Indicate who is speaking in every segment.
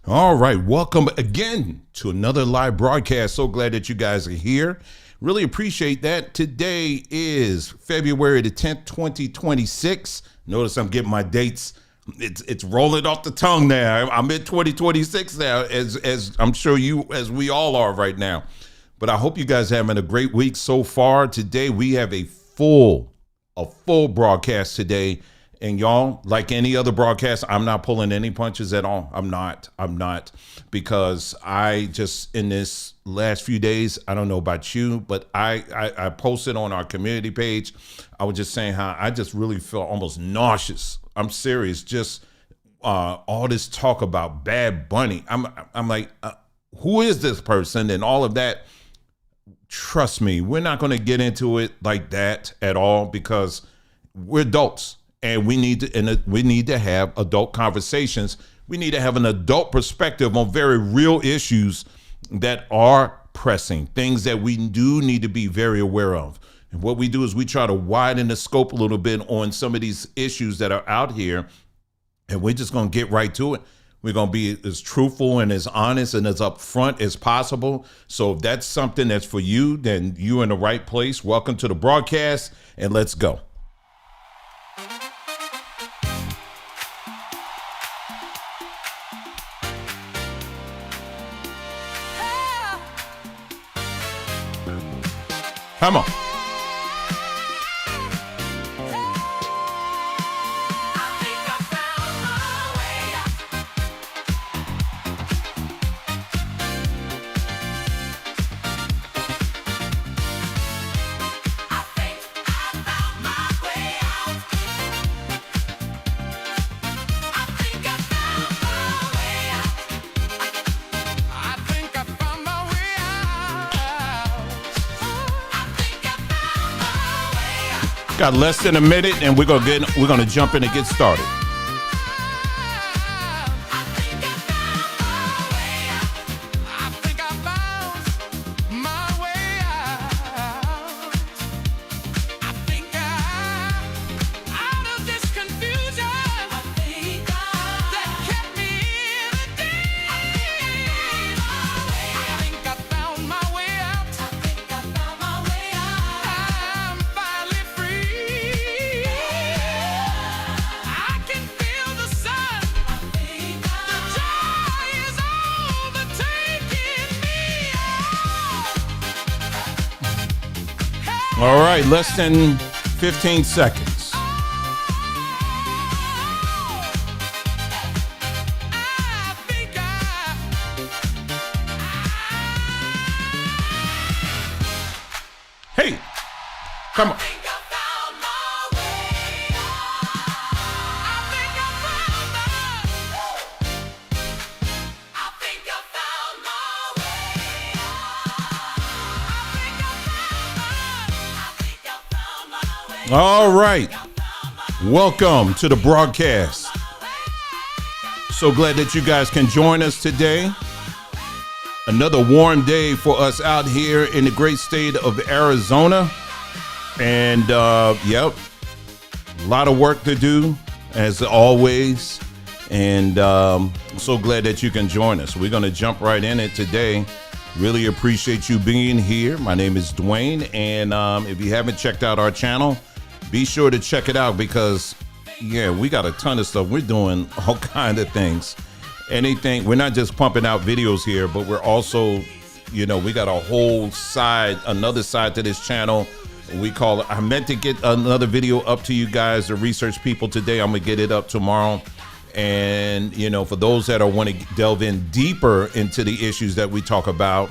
Speaker 1: All right, welcome again to another live broadcast. So glad that you guys are here. Really appreciate that. Today is February the 10th, 2026. Notice I'm getting my dates. It's rolling off the tongue now. I'm in 2026 now, as I'm sure as we all are right now. But I hope you guys are having a great week so far. Today we have a full broadcast today. And y'all, like any other broadcast, I'm not pulling any punches at all. I'm not, because I just, in this last few days, I don't know about you, but I posted on our community page. I was just saying how I just really feel almost nauseous. I'm serious. Just all this talk about Bad Bunny. I'm like, who is this person and all of that? Trust me, we're not going to get into it like that at all, because we're adults. And we need to have adult conversations. We need to have an adult perspective on very real issues that are pressing, things that we do need to be very aware of. And what we do is we try to widen the scope a little bit on some of these issues that are out here. And we're just going to get right to it. We're going to be as truthful and as honest and as upfront as possible. So if that's something that's for you, then you're in the right place. Welcome to the broadcast, and let's go. Come on. Got less than a minute, and we're gonna jump in and get started. All right, less than 15 seconds. Hey, come on. All right, welcome to the broadcast. So glad that you guys can join us today. Another warm day for us out here in the great state of Arizona. And yep, a lot of work to do as always. And so glad that you can join us. We're going to jump right in it today. Really appreciate you being here. My name is Dwayne. And if you haven't checked out our channel, be sure to check it out, because yeah, we got a ton of stuff. We're doing all kind of things. Anything. We're not just pumping out videos here, but we're also, we got a whole side, another side to this channel. We call it, I meant to get another video up to you guys, the research people, today. I'm gonna get it up tomorrow. And for those that want to delve in deeper into the issues that we talk about,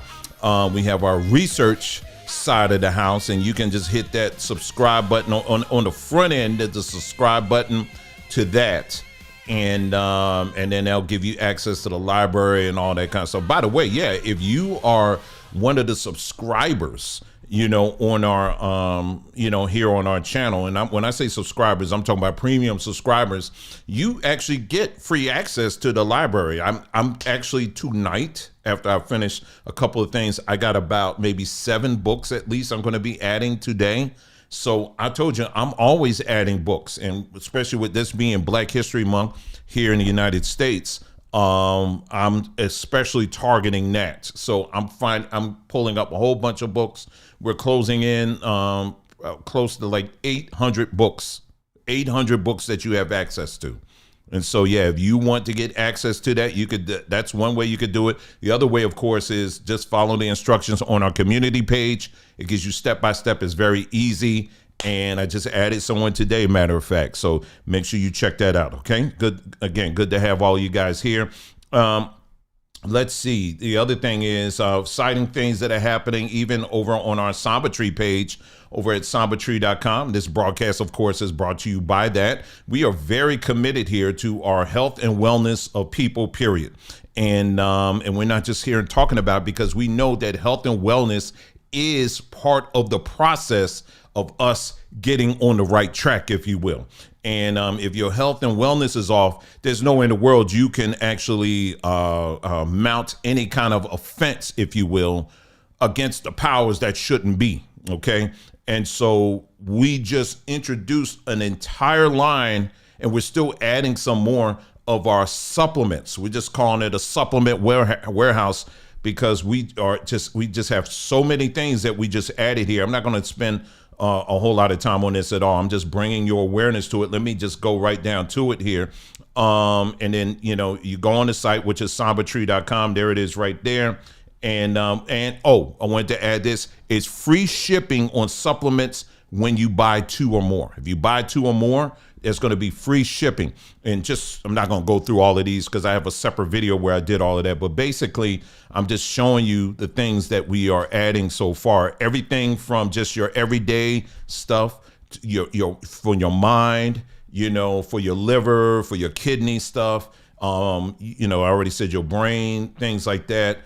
Speaker 1: we have our research side of the house, and you can just hit that subscribe button on the front end. There's a subscribe button to that, and then they'll give you access to the library and all that kind of stuff. By the way, yeah, if you are one of the subscribers, on our, here on our channel. And when I say subscribers, I'm talking about premium subscribers. You actually get free access to the library. I'm actually tonight, after I finish a couple of things, I got about maybe 7 books at least I'm going to be adding today. So I told you, I'm always adding books, and especially with this being Black History Month here in the United States, I'm especially targeting that. So I'm pulling up a whole bunch of books. We're closing in close to like 800 books that you have access to. And so, yeah, if you want to get access to that, you could. That's one way you could do it. The other way, of course, is just follow the instructions on our community page. It gives you step by step. It's very easy. And I just added someone today, matter of fact. So make sure you check that out. Okay. Good. Again, good to have all you guys here. Let's see. The other thing is citing things that are happening even over on our Samba Tree page over at sambatree.com. This broadcast, of course, is brought to you by that. We are very committed here to our health and wellness of people, period. And we're not just here and talking about it, because we know that health and wellness is part of the process of us getting on the right track, if you will. And if your health and wellness is off, there's no way in the world you can actually mount any kind of offense, if you will, against the powers that shouldn't be. Okay. And so we just introduced an entire line, and we're still adding some more of our supplements. We're just calling it a supplement warehouse, because we just have so many things that we just added here. I'm not going to spend a whole lot of time on this at all. I'm just bringing your awareness to it. Let me just go right down to it here. And then, you go on the site, which is sambatree.com. There it is right there. And I wanted to add this. It's free shipping on supplements when you buy 2 or more. If you buy 2 or more, there's going to be free shipping. And I'm not going to go through all of these because I have a separate video where I did all of that. But basically, I'm just showing you the things that we are adding so far. Everything from just your everyday stuff, for your mind, for your liver, for your kidney stuff. I already said your brain, things like that.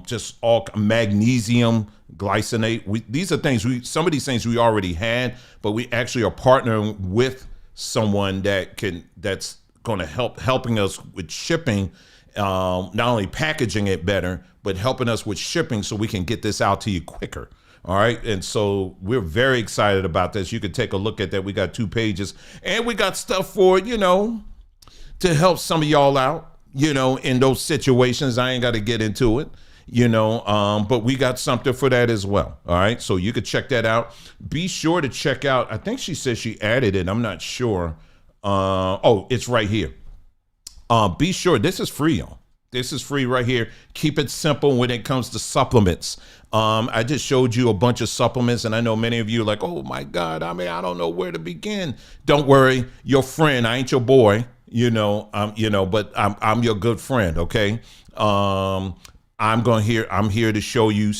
Speaker 1: Just all magnesium glycinate. These are things some of these things we already had, but we actually are partnering with someone that's going to helping us with shipping, not only packaging it better, but helping us with shipping so we can get this out to you quicker. All right. And so we're very excited about this. You can take a look at that. We got 2 pages, and we got stuff for, to help some of y'all out, in those situations. I ain't got to get into it, but we got something for that as well. All right. So you could check that out. Be sure to check out. I think she said she added it. I'm not sure. It's right here. Be sure. This is free, y'all. This is free right here. Keep it simple when it comes to supplements. I just showed you a bunch of supplements, and I know many of you are like, oh my God, I don't know where to begin. Don't worry. Your friend. I ain't your boy. But I'm your good friend. Okay. I'm here to show you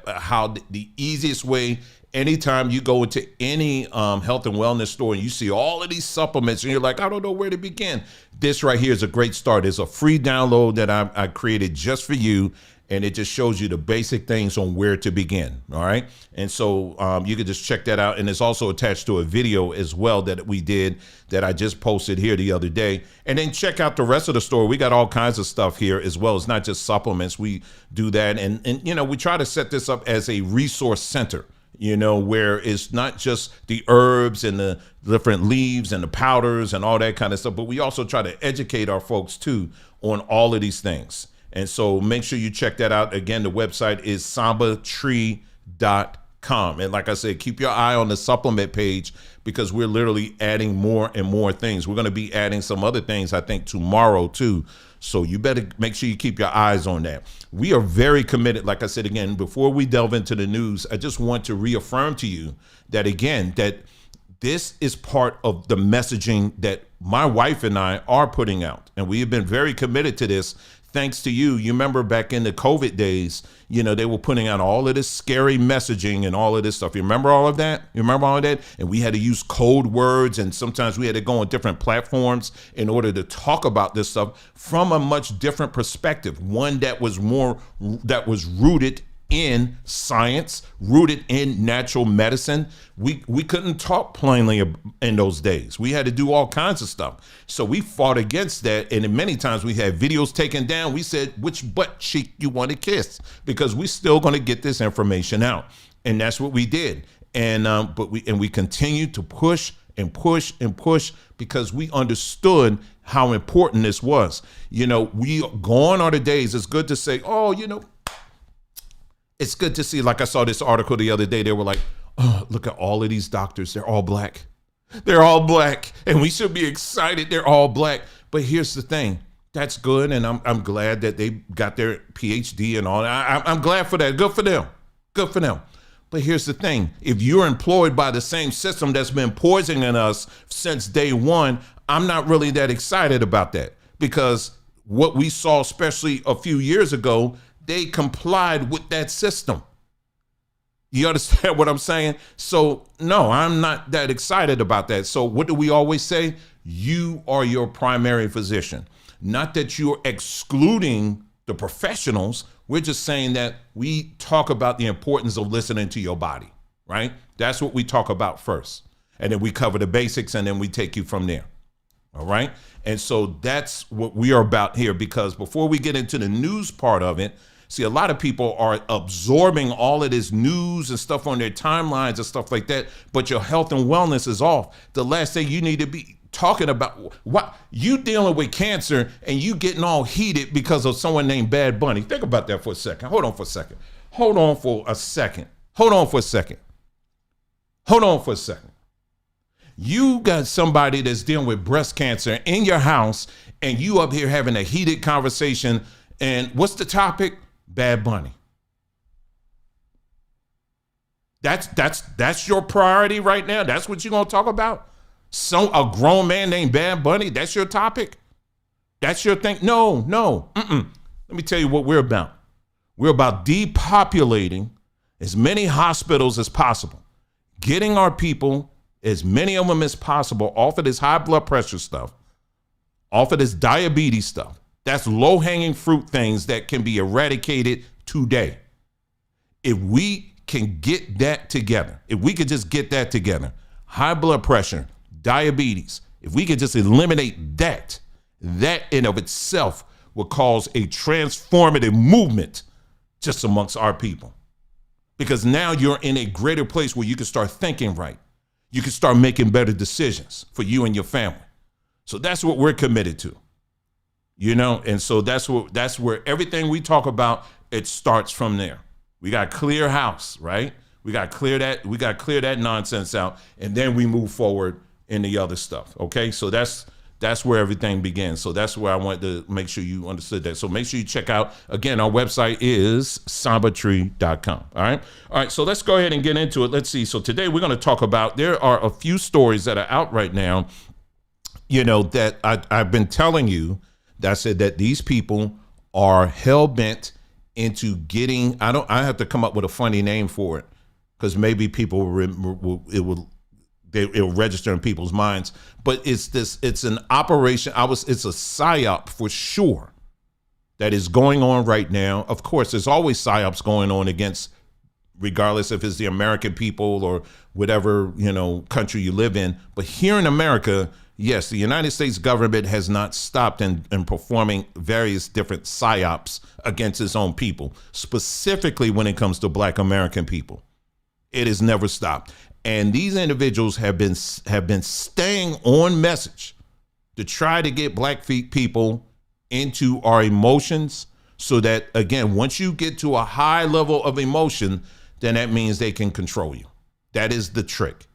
Speaker 1: how the easiest way. Anytime you go into any health and wellness store and you see all of these supplements and you're like, I don't know where to begin. This right here is a great start. It's a free download that I created just for you. And it just shows you the basic things on where to begin. All right. And so you can just check that out. And it's also attached to a video as well that we did that I just posted here the other day. And then check out the rest of the store. We got all kinds of stuff here as well. It's not just supplements. We do that. And we try to set this up as a resource center, where it's not just the herbs and the different leaves and the powders and all that kind of stuff, but we also try to educate our folks too on all of these things. And so make sure you check that out. Again, the website is sambatree.com. And like I said, keep your eye on the supplement page, because we're literally adding more and more things. We're going to be adding some other things, I think, tomorrow too. So you better make sure you keep your eyes on that. We are very committed. Like I said, again, before we delve into the news, I just want to reaffirm to you that, again, that this is part of the messaging that my wife and I are putting out. And we have been very committed to this. Thanks to you. You remember back in the COVID days, they were putting out all of this scary messaging and all of this stuff. You remember all of that? And we had to use code words, and sometimes we had to go on different platforms in order to talk about this stuff from a much different perspective, one that was rooted in science, rooted in natural medicine. We couldn't talk plainly in those days. We had to do all kinds of stuff. So we fought against that. And many times we had videos taken down. We said, which butt cheek you want to kiss? Because we're still going to get this information out. And that's what we did. And we continue to push and push and push because we understood how important this was. We gone are the days. It's good to say, oh, it's good to see. Like I saw this article the other day. They were like, oh, look at all of these doctors. They're all black. They're all black. And we should be excited. They're all black. But here's the thing. That's good. And I'm glad that they got their PhD and all that. I'm glad for that. Good for them. Good for them. But here's the thing. If you're employed by the same system that's been poisoning us since day one, I'm not really that excited about that, because what we saw, especially a few years ago, they complied with that system. You understand what I'm saying? So no, I'm not that excited about that. So what do we always say? You are your primary physician. Not that you're excluding the professionals. We're just saying that we talk about the importance of listening to your body, right? That's what we talk about first. And then we cover the basics and then we take you from there. All right. And so that's what we are about here, because before we get into the news part of it, see, a lot of people are absorbing all of this news and stuff on their timelines and stuff like that, but your health and wellness is off. The last thing you need to be talking about, what you dealing with cancer and you getting all heated because of someone named Bad Bunny. Think about that for a second. Hold on for a second. Hold on for a second. Hold on for a second. Hold on for a second. You got somebody that's dealing with breast cancer in your house and you up here having a heated conversation. And what's the topic? Bad Bunny. That's your priority right now. That's what you're going to talk about? A grown man named Bad Bunny, that's your topic? That's your thing? No. Let me tell you what we're about. We're about depopulating as many hospitals as possible, getting our people, as many of them as possible, off of this high blood pressure stuff, off of this diabetes stuff. That's low-hanging fruit things that can be eradicated today. If we can get that together, if we could just get that together, high blood pressure, diabetes, if we could just eliminate that in of itself would cause a transformative movement just amongst our people. Because now you're in a greater place where you can start thinking right. You can start making better decisions for you and your family. So that's what we're committed to. And so that's where everything we talk about, it starts from there. We got to clear house, right? We got to clear that nonsense out, and then we move forward in the other stuff. Okay, so that's where everything begins. So that's where I wanted to make sure you understood that. So make sure you check out, again, our website is sambatree.com. All right. So let's go ahead and get into it. Let's see. So today we're going to talk about, there are a few stories that are out right now, that I've been telling you, that I said that these people are hell bent into getting, I have to come up with a funny name for it, because maybe people it'll register in people's minds, but it's an operation. It's a psyop for sure that is going on right now. Of course, there's always psyops going on against, regardless if it's the American people or whatever, country you live in. But here in America, yes, the United States government has not stopped in performing various different psyops against its own people, specifically when it comes to Black American people. It has never stopped. And these individuals have been staying on message to try to get Black people into our emotions, so that, again, once you get to a high level of emotion, then that means they can control you. That is the trick,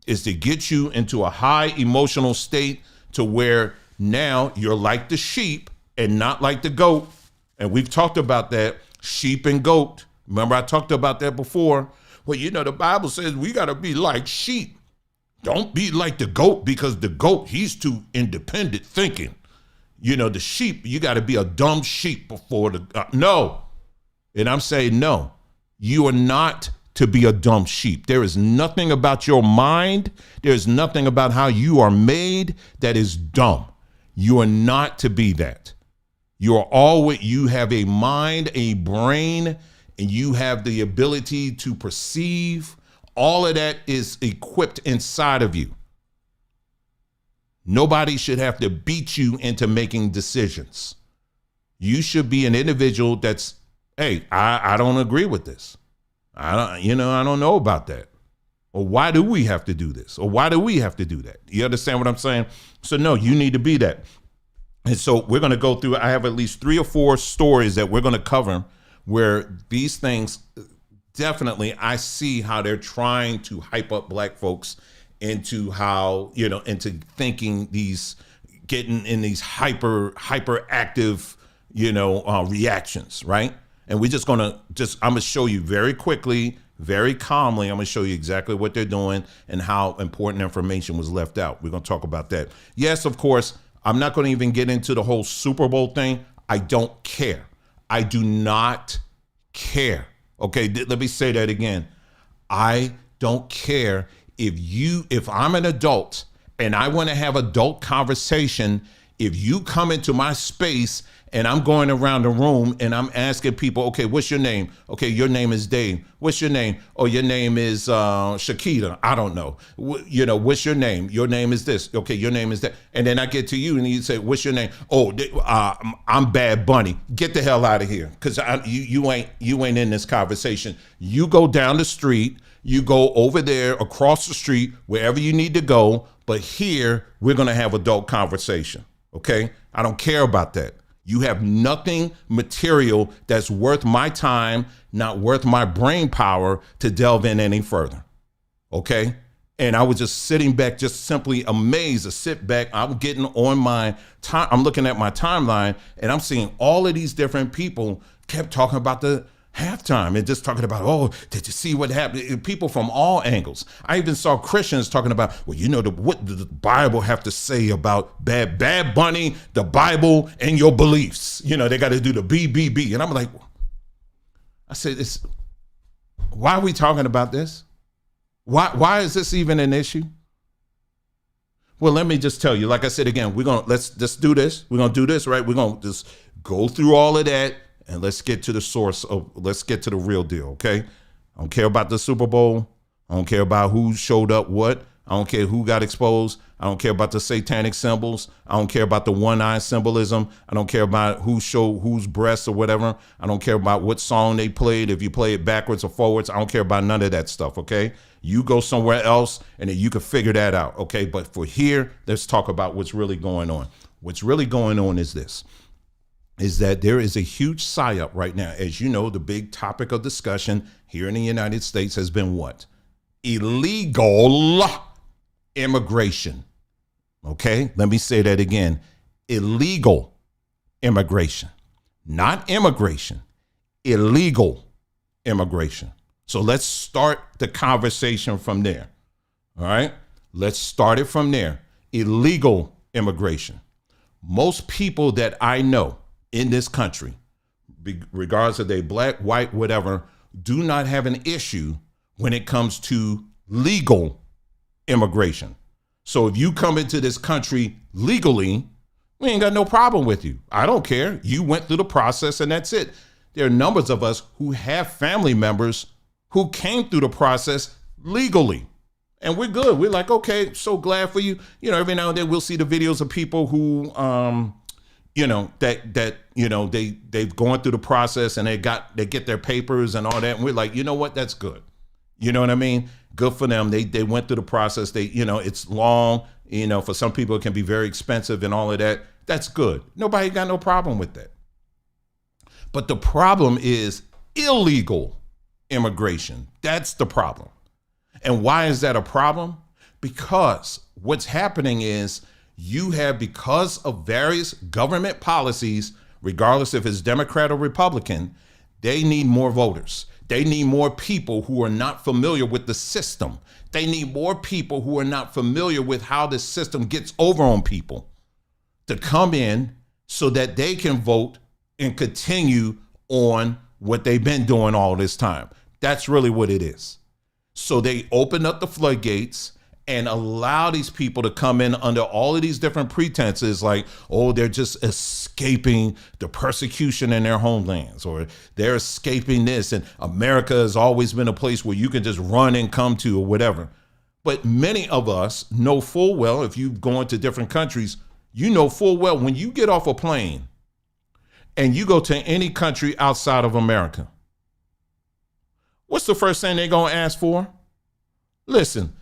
Speaker 1: is to get you into a high emotional state to where now you're like the sheep and not like the goat. And we've talked about that, sheep and goat. Remember, I talked about that before. Well, the Bible says we got to be like sheep. Don't be like the goat, because the goat, he's too independent thinking. The sheep, you got to be a dumb sheep before no. And I'm saying, no, you are not to be a dumb sheep. There is nothing about your mind. There's nothing about how you are made that is dumb. You are not to be that. You have a mind, a brain, and you have the ability to perceive. All of that is equipped inside of you. Nobody should have to beat you into making decisions. You should be an individual that's, hey, I don't agree with this. I don't know about that. Or why do we have to do this? Or why do we have to do that? You understand what I'm saying? So no, you need to be that. And so we're going to go through, I have at least 3 or 4 stories that we're going to cover where these things, definitely, I see how they're trying to hype up black folks into how, into thinking getting in these hyperactive, reactions, right? And we're I'm going to show you very quickly, very calmly, I'm going to show you exactly what they're doing and how important information was left out. We're going to talk about that. Yes, of course, I'm not going to even get into the whole Super Bowl thing. I don't care. I do not care. Okay, let me say that again. I don't care if I'm an adult and I want to have adult conversation. If you come into my space and I'm going around the room and I'm asking people, okay, what's your name? Okay, your name is Dave. What's your name? Oh, your name is Shakita. I don't know. What's your name? Your name is this. Okay, your name is that. And then I get to you and you say, what's your name? Oh, I'm Bad Bunny. Get the hell out of here, because you ain't in this conversation. You go down the street. You go over there across the street, wherever you need to go. But here, we're going to have adult conversation. Okay? I don't care about that. You have nothing material that's worth my time, not worth my brain power to delve in any further. Okay? And I was just sitting back, just simply amazed to sit back. I'm getting on my time. I'm looking at my timeline and I'm seeing all of these different people kept talking about the halftime and just talking about, oh, did you see what happened? People from all angles. I even saw Christians talking about, well, what does the Bible have to say about Bad Bunny, the Bible, and your beliefs? They got to do the BBB. And I'm like, I said, why are we talking about this? Why is this even an issue? Well, let me just tell you, like I said, again, let's just do this. We're going to do this, right? We're going to just go through all of that. And let's get to let's get to the real deal, okay? I don't care about the Super Bowl. I don't care about who showed up what. I don't care who got exposed. I don't care about the satanic symbols. I don't care about the one-eye symbolism. I don't care about who showed whose breasts or whatever. I don't care about what song they played, if you play it backwards or forwards. I don't care about none of that stuff, okay? You go somewhere else and then you can figure that out, okay? But for here, let's talk about what's really going on. What's really going on is this. Is that there is a huge psyop right now. As you know, the big topic of discussion here in the United States has been what? Illegal immigration. Okay, let me say that again. Illegal immigration, not immigration, illegal immigration. So let's start the conversation from there. All right, let's start it from there. Illegal immigration. Most people that I know in this country, regardless of they black, white, whatever, do not have an issue when it comes to legal immigration. So if you come into this country legally, we ain't got no problem with you. I don't care. You went through the process and that's it. There are numbers of us who have family members who came through the process legally. And we're good. We're like, okay, so glad for you. Every now and then we'll see the videos of people who they've gone through the process and they get their papers and all that. And we're like, you know what? That's good. You know what I mean? Good for them. They went through the process. It's long, for some people it can be very expensive and all of that. That's good. Nobody got no problem with that. But the problem is illegal immigration. That's the problem. And why is that a problem? Because what's happening is because of various government policies, regardless if it's Democrat or Republican, they need more voters. They need more people who are not familiar with the system. They need more people who are not familiar with how the system gets over on people to come in so that they can vote and continue on what they've been doing all this time. That's really what it is. So they open up the floodgates and allow these people to come in under all of these different pretenses like, oh, they're just escaping the persecution in their homelands, or they're escaping this, and America has always been a place where you can just run and come to or whatever. But many of us know full well, if you've gone to different countries, you know full well when you get off a plane and you go to any country outside of America, what's the first thing they're going to ask for? Listen,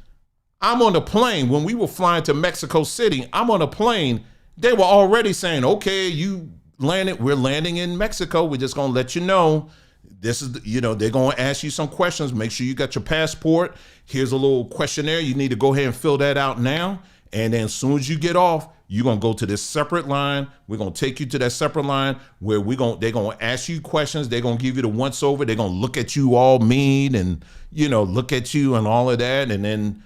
Speaker 1: I'm on the plane. When we were flying to Mexico City, I'm on a plane. They were already saying, okay, you landed. We're landing in Mexico. We're just going to let you know. This is, they're going to ask you some questions. Make sure you got your passport. Here's a little questionnaire. You need to go ahead and fill that out now. And then as soon as you get off, you're going to go to this separate line. We're going to take you to that separate line where they're going to ask you questions. They're going to give you the once over. They're going to look at you all mean and, look at you and all of that. And then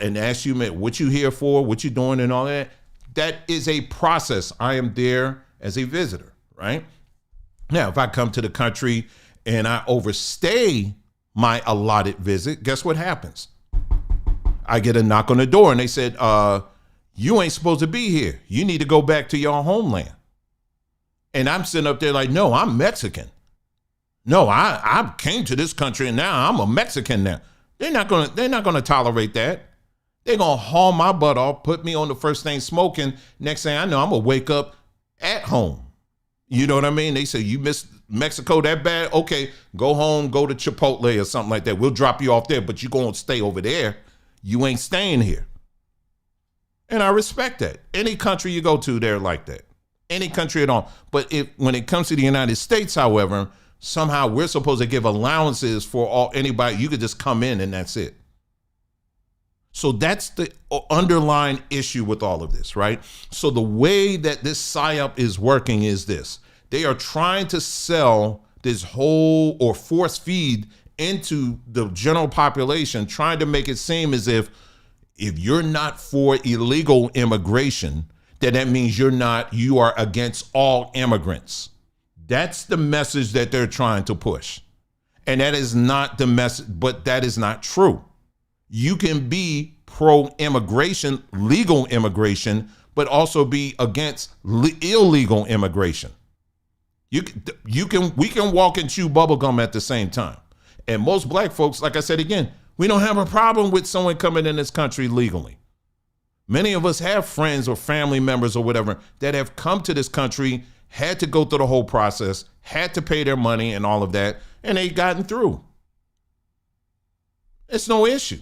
Speaker 1: and ask you, man, what you here for, what you doing and all that. That is a process. I am there as a visitor, right? Now, if I come to the country and I overstay my allotted visit, guess what happens? I get a knock on the door and they said, you ain't supposed to be here. You need to go back to your homeland. And I'm sitting up there like, no, I'm Mexican. No, I came to this country and now I'm a Mexican now. They're not gonna tolerate that. They're gonna haul my butt off, put me on the first thing smoking. Next thing I know, I'm gonna wake up at home. You know what I mean? They say, you miss Mexico that bad? Okay, go home, go to Chipotle or something like that. We'll drop you off there, but you're gonna stay over there. You ain't staying here. And I respect that. Any country you go to, they're like that. Any country at all. But when it comes to the United States, however, somehow we're supposed to give allowances for anybody. You could just come in and that's it. So that's the underlying issue with all of this, right? So the way that this psyop is working is this. They are trying to sell this whole or force feed into the general population, trying to make it seem as if you're not for illegal immigration, then that means you are against all immigrants. That's the message that they're trying to push. And that is not the message, but that is not true. You can be pro-immigration, legal immigration, but also be against illegal immigration. We can walk and chew bubblegum at the same time. And most black folks, like I said again, we don't have a problem with someone coming in this country legally. Many of us have friends or family members or whatever that have come to this country, had to go through the whole process, had to pay their money and all of that, and they gotten through. It's no issue.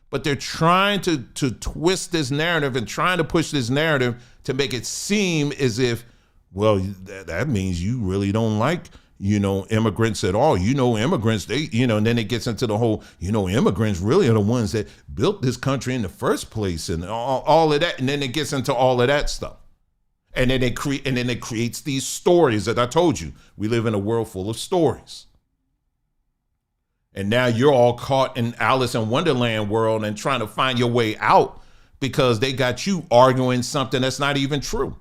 Speaker 1: But they're trying to twist this narrative and trying to push this narrative to make it seem as if, well, that means you really don't like, immigrants at all. Immigrants, and then it gets into the whole, immigrants really are the ones that built this country in the first place and all of that. And then it gets into all of that stuff. And then it creates these stories that I told you. We live in a world full of stories. And now you're all caught in Alice in Wonderland world and trying to find your way out because they got you arguing something that's not even true.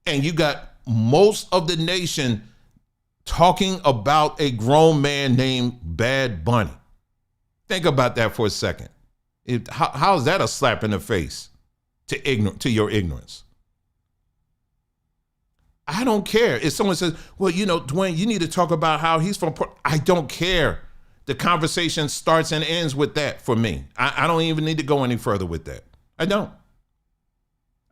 Speaker 1: And you got most of the nation talking about a grown man named Bad Bunny. Think about that for a second. How is that a slap in the face to your ignorance? I don't care. If someone says, well, Dwayne, you need to talk about how he's from, I don't care. The conversation starts and ends with that for me. I don't even need to go any further with that. I don't.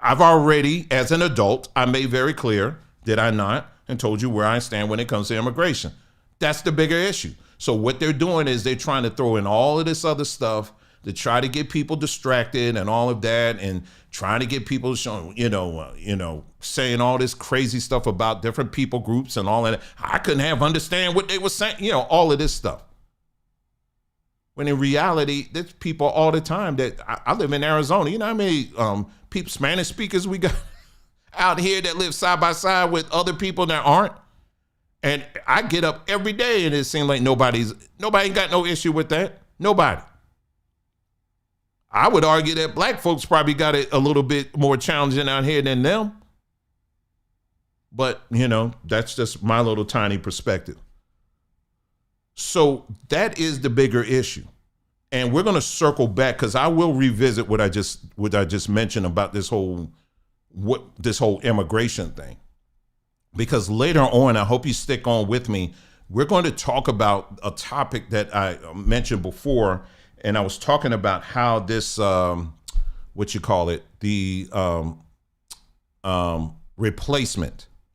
Speaker 1: I've already, as an adult, I made very clear, did I not, and told you where I stand when it comes to immigration. That's the bigger issue. So what they're doing is they're trying to throw in all of this other stuff to try to get people distracted and all of that, and trying to get people showing, saying all this crazy stuff about different people groups and all of that. I couldn't understand what they were saying, all of this stuff. When in reality, there's people all the time that I live in Arizona. You know how many people, Spanish speakers we got out here that live side by side with other people that aren't? And I get up every day and it seems like nobody got no issue with that. Nobody. I would argue that black folks probably got it a little bit more challenging out here than them. But, that's just my little tiny perspective. So that is the bigger issue. And we're going to circle back because I will revisit what I just mentioned about this whole immigration thing. Because later on, I hope you stick on with me, we're going to talk about a topic that I mentioned before. And I was talking about how this, the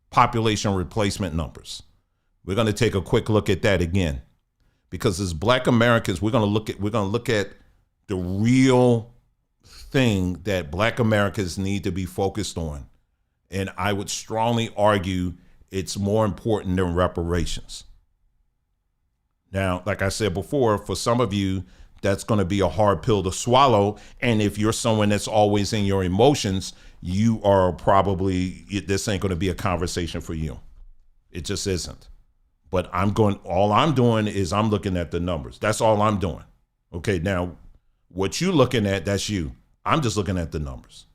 Speaker 1: population replacement numbers. We're going to take a quick look at that again. because as Black Americans, we're going to look at the real thing that Black Americans need to be focused on. And I would strongly argue it's more important than reparations. Now, like I said before, for some of you, that's going to be a hard pill to swallow. And if you're someone that's always in your emotions, you are probably, this ain't going to be a conversation for you. It just isn't. But all I'm doing is I'm looking at the numbers. That's all I'm doing. Okay. Now, what you looking at, that's you. I'm just looking at the numbers.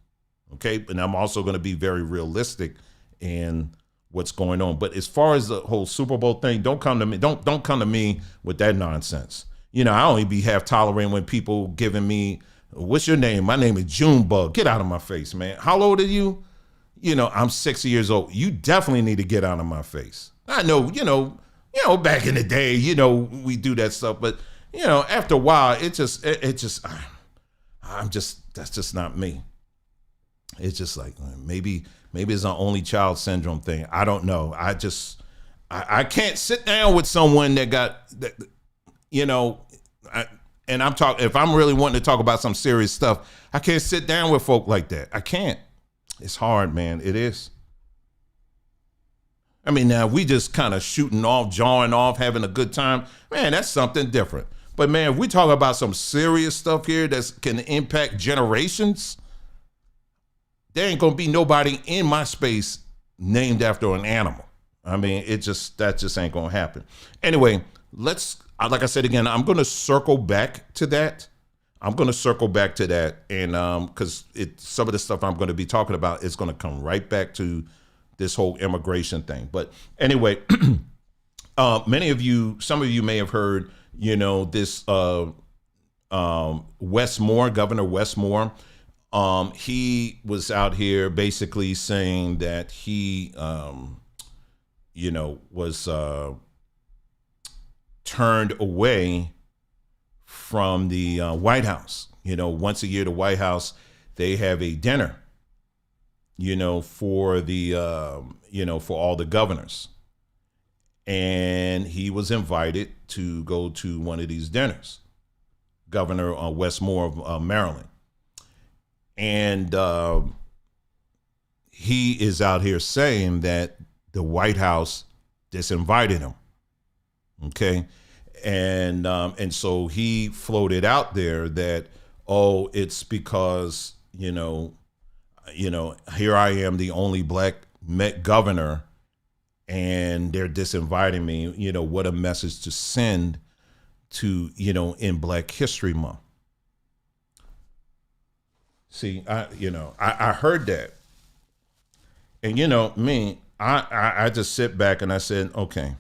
Speaker 1: Okay. And I'm also going to be very realistic in what's going on. But as far as the whole Super Bowl thing, don't come to me. Don't come to me with that nonsense. You know, I only be half tolerant when people giving me, what's your name? My name is Junebug. Get out of my face, man. How old are you? You know, I'm 60 years old. You definitely need to get out of my face. I know, back in the day, we do that stuff, but after a while, that's just not me. It's just like, maybe it's an only child syndrome thing. I don't know. I can't sit down with someone that got that, and I'm talking, if I'm really wanting to talk about some serious stuff, I can't sit down with folk like that. I can't. It's hard, man. It is. I mean, now we just kind of shooting off, jawing off, having a good time. Man, that's something different. But man, if we talk about some serious stuff here that can impact generations, there ain't gonna be nobody in my space named after an animal. I mean, that just ain't gonna happen. Anyway, like I said again, I'm gonna circle back to that. And because some of the stuff I'm gonna be talking about is gonna come right back to this whole immigration thing. But anyway, some of you may have heard, this Westmore, Governor Westmore. He was out here basically saying that he, was turned away from the White House. Once a year, the White House, they have a dinner, for the, for all the governors. And he was invited to go to one of these dinners, Governor Westmore of Maryland. And he is out here saying that the White House disinvited him. Okay. And so he floated out there that, it's because, here I am, the only Black governor, and they're disinviting me. What a message to send to, in Black History Month. See, I heard that. And me, I just sit back and I said, okay,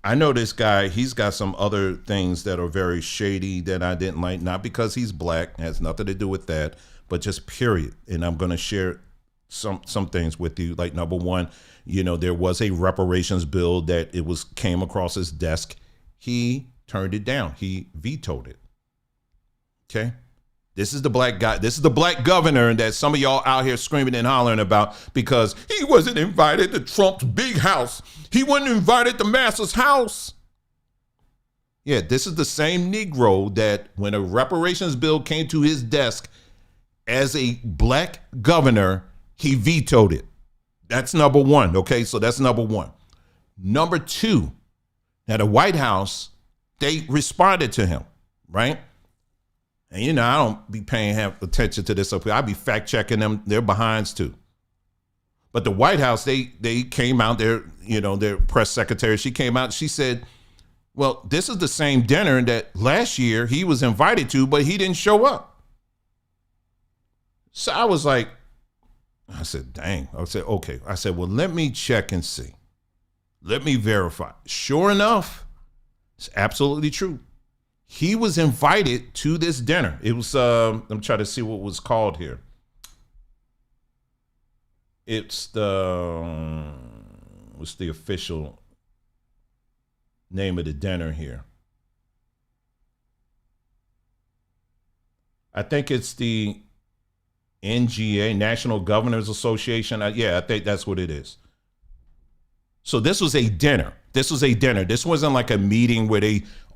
Speaker 1: I know this guy, he's got some other things that are very shady that I didn't like, not because he's Black, has nothing to do with that, but just period. And I'm going to share some things with you. Like, number one, there was a reparations bill that came across his desk. He turned it down. He vetoed it. Okay. This is the Black guy. This is the Black governor that some of y'all out here screaming and hollering about because he wasn't invited to Trump's big house. He wasn't invited to Massa's house. Yeah, this is the same Negro that when a reparations bill came to his desk as a Black governor, he vetoed it. That's number one. Okay, so that's number one. Number two, now the White House, they responded to him, right? And, I don't be paying half attention to this up here. I be fact checking them, their behinds too. But the White House, they came out there, their press secretary, she came out, she said, well, this is the same dinner that last year he was invited to, but he didn't show up. So I was like, I said, dang. I said, okay. I said, well, let me check and see. Let me verify. Sure enough, it's absolutely true. He was invited to this dinner. It was, I'm trying to see what it was called here. What's the official name of the dinner here? I think it's the NGA, National Governors Association. I think that's what it is. So this was a dinner. This was a dinner. This wasn't like a meeting where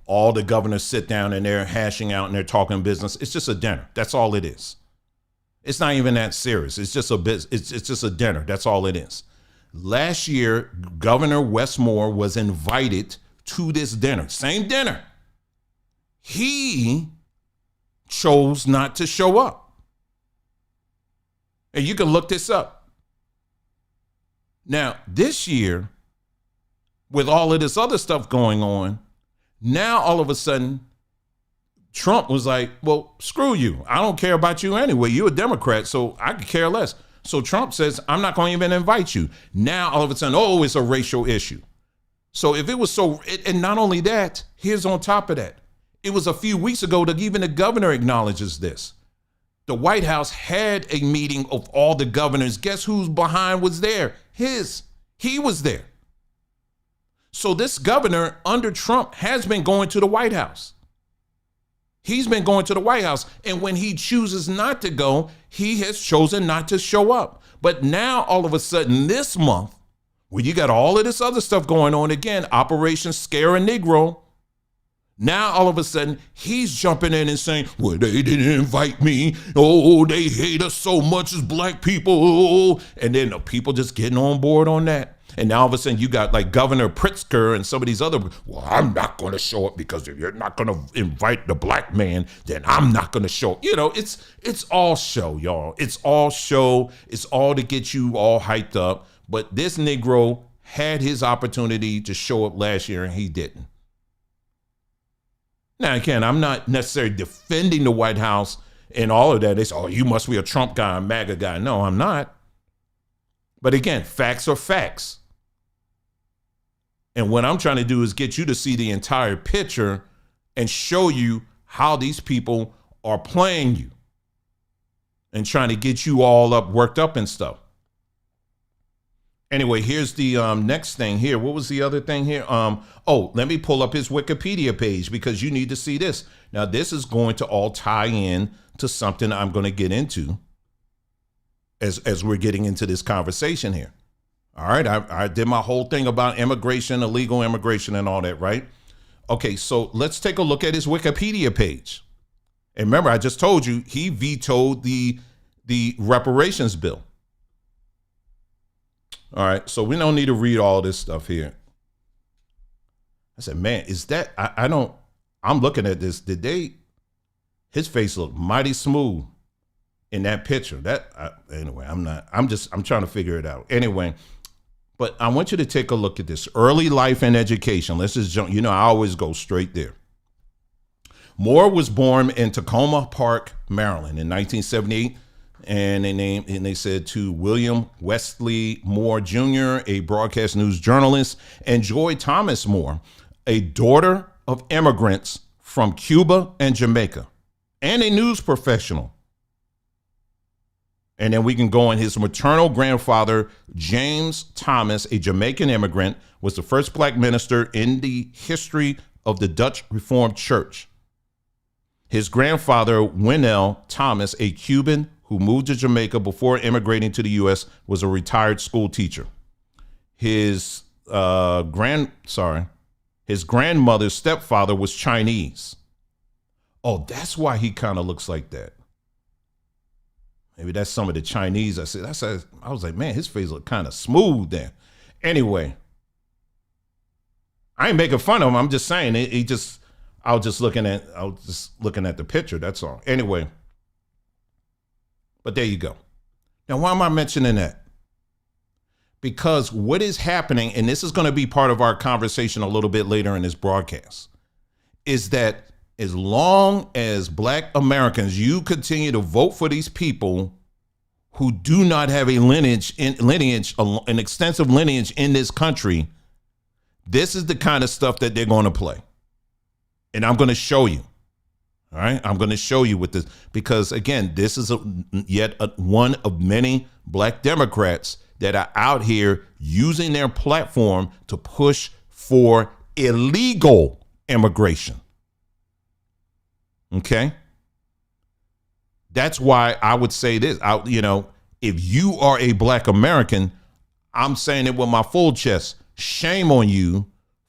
Speaker 1: all the governors sit down and they're hashing out and they're talking business. It's just a dinner. That's all it is. It's not even that serious. It's just it's just a dinner. That's all it is. Last year, Governor Westmore was invited to this dinner. Same dinner. He chose not to show up. And you can look this up. Now, this year, with all of this other stuff going on, now all of a sudden, Trump was like, well, screw you. I don't care about you anyway. You're a Democrat, so I could care less. So Trump says, I'm not going to even invite you. Now, all of a sudden, oh, it's a racial issue. So if it was and not only that, here's on top of that. It was a few weeks ago that even the governor acknowledges this. The White House had a meeting of all the governors. Guess who's behind was there? He was there. So this governor under Trump has been going to the White House. He's been going to the White House. And when he chooses not to go, he has chosen not to show up. But now all of a sudden this month, when you got all of this other stuff going on again, Operation Scare a Negro, now all of a sudden he's jumping in and saying, well, they didn't invite me. Oh, they hate us so much as black people. And then the people just getting on board on that. And now all of a sudden you got like Governor Pritzker and some of these other, well, I'm not going to show up because if you're not going to invite the black man, then I'm not going to show up. You know, it's all show, y'all. It's all show. It's all to get you all hyped up. But this Negro had his opportunity to show up last year and he didn't. Now, again, I'm not necessarily defending the White House and all of that. They say, oh, you must be a Trump guy, a MAGA guy. No, I'm not. But again, facts are facts. And what I'm trying to do is get you to see the entire picture and show you how these people are playing you and trying to get you all worked up and stuff. Anyway, here's the next thing here. What was the other thing here? Let me pull up his Wikipedia page because you need to see this. Now, this is going to all tie in to something I'm going to get into as we're getting into this conversation here. All right, I did my whole thing about immigration, illegal immigration and all that, right? Okay, so let's take a look at his Wikipedia page. And remember, I just told you he vetoed the reparations bill. All right, so we don't need to read all this stuff here. I said, man, is that, I'm looking at this. His face looked mighty smooth in that picture. Anyway, I'm trying to figure it out. Anyway, but I want you to take a look at this. Early life and education. Let's just jump, I always go straight there. Moore was born in Tacoma Park, Maryland in 1978. And they said to William Wesley Moore Jr., a broadcast news journalist, and Joy Thomas Moore, a daughter of immigrants from Cuba and Jamaica, and a news professional. And then we can go on his maternal grandfather, James Thomas, a Jamaican immigrant, was the first black minister in the history of the Dutch Reformed Church. His grandfather, Winnell Thomas, a Cuban who moved to Jamaica before immigrating to the U.S., was a retired school teacher. His grandmother's stepfather was Chinese. Oh, that's why he kind of looks like that. Maybe that's some of the Chinese. I was like, man, his face looked kind of smooth then. Anyway, I ain't making fun of him. I'm just saying I was just looking at the picture. That's all. Anyway, but there you go. Now, why am I mentioning that? Because what is happening, and this is going to be part of our conversation a little bit later in this broadcast, is that as long as black Americans, you continue to vote for these people who do not have an extensive lineage in this country, this is the kind of stuff that they're going to play. And I'm going to show you. All right. I'm going to show you with this because, again, this is one of many black Democrats that are out here using their platform to push for illegal immigration. OK, that's why I would say this, if you are a black American, I'm saying it with my full chest. Shame on you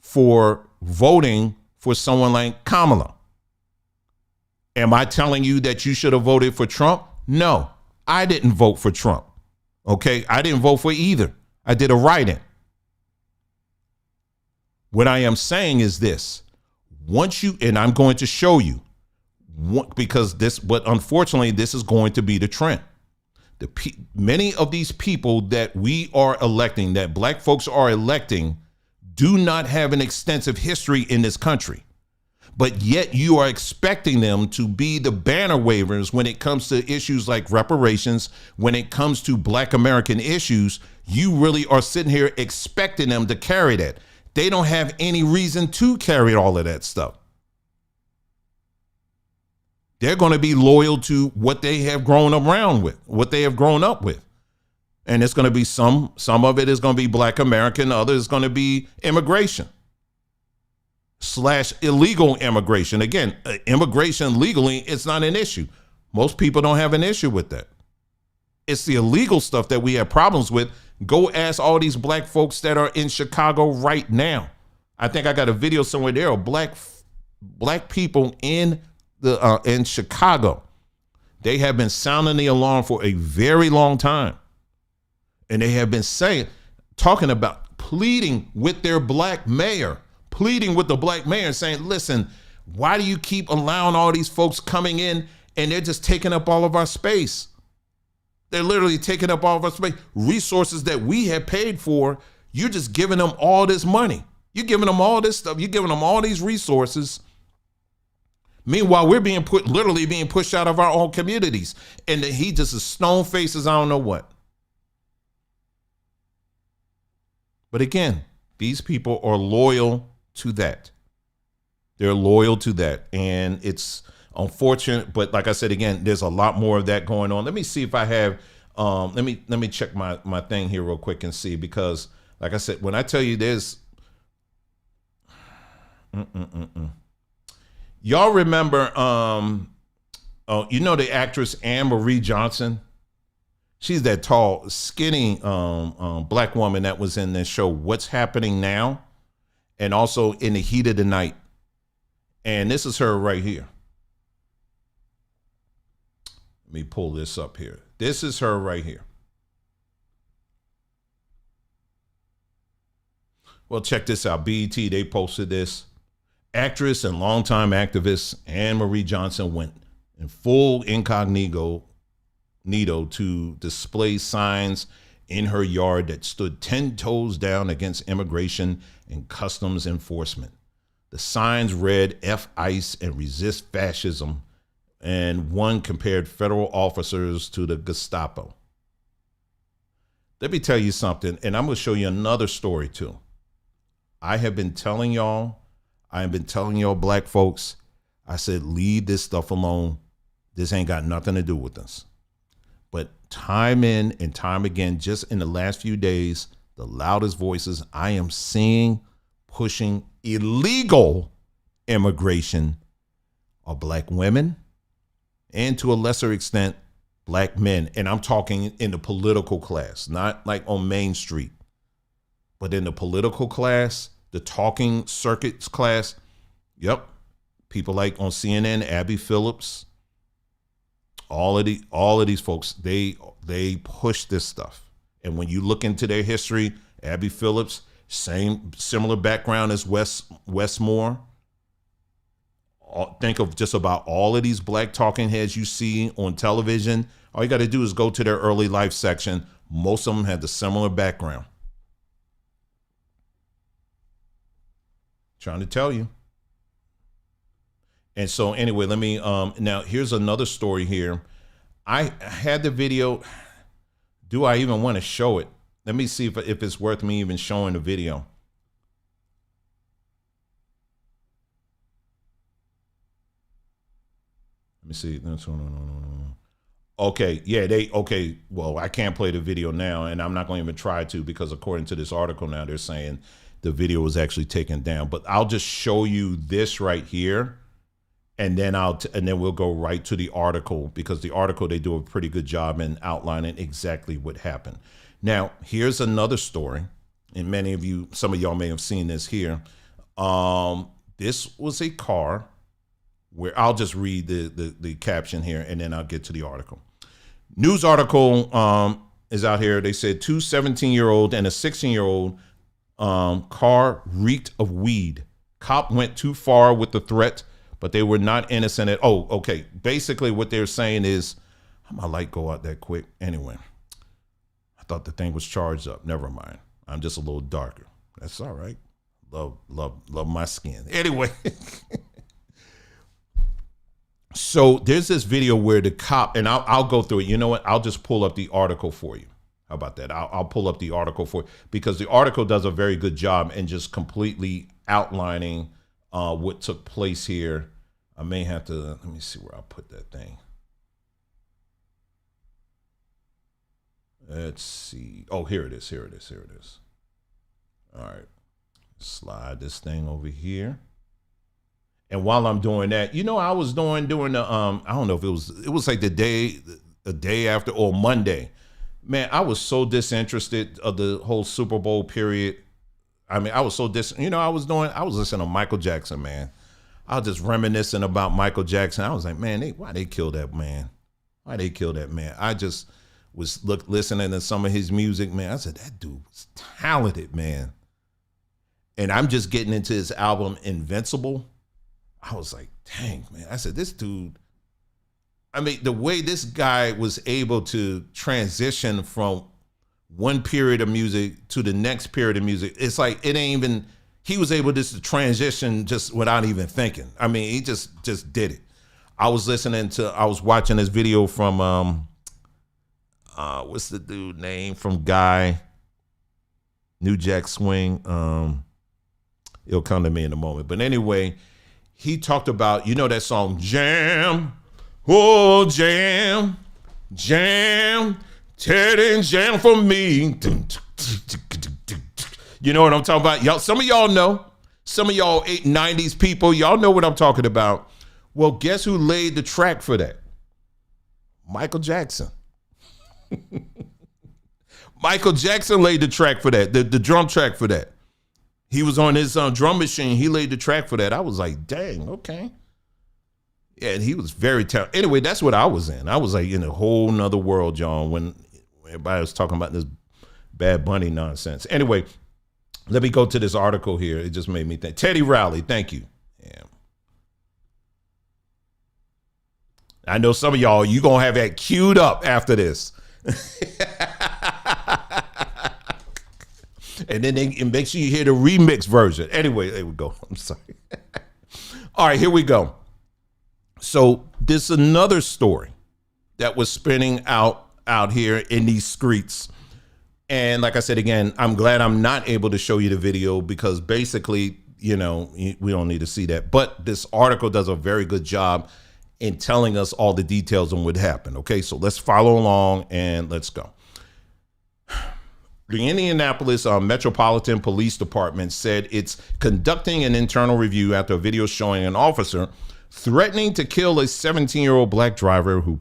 Speaker 1: for voting for someone like Kamala. Am I telling you that you should have voted for Trump? No, I didn't vote for Trump. Okay, I didn't vote for either. I did a write-in. What I am saying is this: once you, and I'm going to show you, because but unfortunately, this is going to be the trend. Many of these people that we are electing, that black folks are electing, do not have an extensive history in this country. But yet you are expecting them to be the banner wavers when it comes to issues like reparations, when it comes to Black American issues. You really are sitting here expecting them to carry that. They don't have any reason to carry all of that stuff. They're going to be loyal to what they have grown around with, what they have grown up with. And it's going to be some of it is going to be Black American, others is going to be immigration / illegal immigration. Again, immigration legally, it's not an issue. Most people don't have an issue with that. It's the illegal stuff that we have problems with. Go ask all these black folks that are in Chicago right now. I think I got a video somewhere there of black people in Chicago. They have been sounding the alarm for a very long time. And they have been talking about pleading with their black mayor, pleading with the black mayor and saying, listen, why do you keep allowing all these folks coming in and they're just taking up all of our space? They're literally taking up all of our space, resources that we have paid for. You're just giving them all this money. You're giving them all this stuff. You're giving them all these resources. Meanwhile, we're literally being pushed out of our own communities. And he just is stone faces, I don't know what. But again, these people are loyal to that. They're loyal to that. And it's unfortunate, but like I said, again, there's a lot more of that going on. Let me see if I have, let me check my thing here real quick and see, because like I said, when I tell you there's, y'all remember, you know, the actress Anne-Marie Johnson? She's that tall, skinny black woman that was in this show, What's Happening Now? And also In the Heat of the Night. And this is her right here. Let me pull this up here. This is her right here. Well, check this out. BET, they posted this. Actress and longtime activist Anne-Marie Johnson went in full incognito to display signs in her yard that stood 10 toes down against immigration and customs enforcement. The signs read F ICE and resist fascism, and one compared federal officers to the Gestapo. Let me tell you something, and I'm going to show you another story too. I have been telling y'all black folks, I said, leave this stuff alone. This ain't got nothing to do with us. But time in and time again, just in the last few days, the loudest voices I am seeing pushing illegal immigration are black women and, to a lesser extent, black men. And I'm talking in the political class, not like on Main Street, but in the political class, the talking circuits class. Yep. People like on CNN, Abby Phillips, all of these folks, they push this stuff. And when you look into their history, Abby Phillips, similar background as Wes Moore. Think of just about all of these black talking heads you see on television. All you got to do is go to their early life section. Most of them had the similar background. Trying to tell you. And so anyway, let me, now here's another story here. I had the video. Do I even want to show it? Let me see if it's worth me even showing the video. Let me see. Okay. Yeah, okay. Well, I can't play the video now, and I'm not going to even try to, because according to this article now, they're saying the video was actually taken down. But I'll just show you this right here. And then we'll go right to the article, because the article, they do a pretty good job in outlining exactly what happened. Now, here's another story, and some of y'all may have seen this here. This was a car where I'll just read the caption here and then I'll get to the article. News article is out here. They said 2 17-year-old and a 16-year-old car reeked of weed. Cop went too far with the threat, but they were not innocent at. Oh, okay. Basically, what they're saying is, how my light go out that quick? Anyway, I thought the thing was charged up. Never mind. I'm just a little darker. That's all right. Love my skin. Anyway. So there's this video where the cop, and I'll go through it. You know what? I'll just pull up the article for you. How about that? I'll pull up the article for you because the article does a very good job in just completely outlining what took place here. I may have to, let me see where I'll put that thing. Let's see. Oh, here it is. All right. Slide this thing over here. And while I'm doing that, I was doing the I don't know if it was like the day after or Monday. Man, I was so disinterested of the whole Super Bowl period. I mean, I was so I was listening to Michael Jackson, man. I was just reminiscing about Michael Jackson. I was like, man, why they kill that man? Why they kill that man? I just was listening to some of his music, man. I said, that dude was talented, man. And I'm just getting into his album Invincible. I was like, dang, man. I said, this dude, I mean, the way this guy was able to transition from one period of music to the next period of music, it's like it ain't even, he was able just to transition just without even thinking. I mean, he just did it. I was watching this video from, what's the dude name from Guy, New Jack Swing. It'll come to me in a moment. But anyway, he talked about, that song, Jam, oh, Jam, Jam, Teddy and Jam for me. You know what I'm talking about? Y'all, some of y'all know. Some of y'all 90s people, y'all know what I'm talking about. Well, guess who laid the track for that? Michael Jackson. Michael Jackson laid the track for that, the drum track for that. He was on his drum machine. He laid the track for that. I was like, dang, okay. Yeah, and he was very talented. Anyway, that's what I was in. I was like in a whole nother world, John, when everybody was talking about this Bad Bunny nonsense. Anyway, let me go to this article here. It just made me think. Teddy Riley, thank you. Yeah. I know some of y'all, you going to have that queued up after this. And then make sure you hear the remix version. Anyway, there we go. I'm sorry. All right, here we go. So this is another story that was spinning out here in these streets. And like I said, again, I'm glad I'm not able to show you the video because basically, we don't need to see that. But this article does a very good job in telling us all the details on what happened. Okay, so let's follow along and let's go. The Indianapolis Metropolitan Police Department said it's conducting an internal review after a video showing an officer threatening to kill a 17-year-old black driver who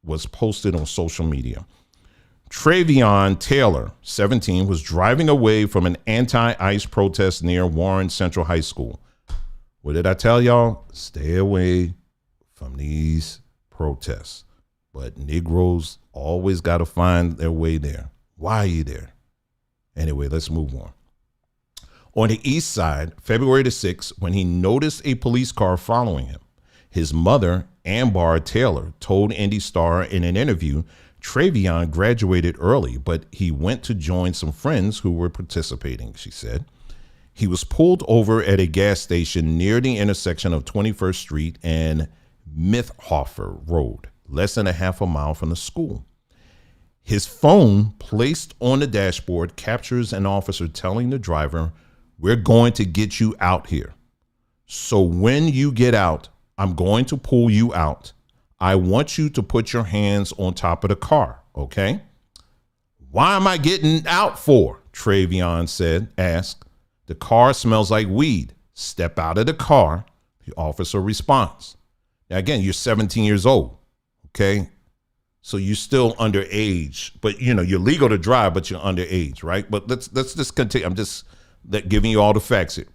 Speaker 1: was posted on social media. Travion Taylor, 17, was driving away from an anti-ICE protest near Warren Central High School. What did I tell y'all? Stay away from these protests. But Negroes always got to find their way there. Why are you there? Anyway, let's move on. On the east side, February the 6th, when he noticed a police car following him, his mother, Ambar Taylor, told Indy Star in an interview, Travion graduated early, but he went to join some friends who were participating, she said. He was pulled over at a gas station near the intersection of 21st Street and Mythhofer Road, less than a half a mile from the school. His phone placed on the dashboard captures an officer telling the driver, "We're going to get you out here. So when you get out, I'm going to pull you out. I want you to put your hands on top of the car, okay?" "Why am I getting out for?" Travion asked. "The car smells like weed. Step out of the car," the officer responds. Now, again, you're 17 years old, okay? So you're still underage, but you're legal to drive, but you're underage, right? But let's just continue. I'm just giving you all the facts here.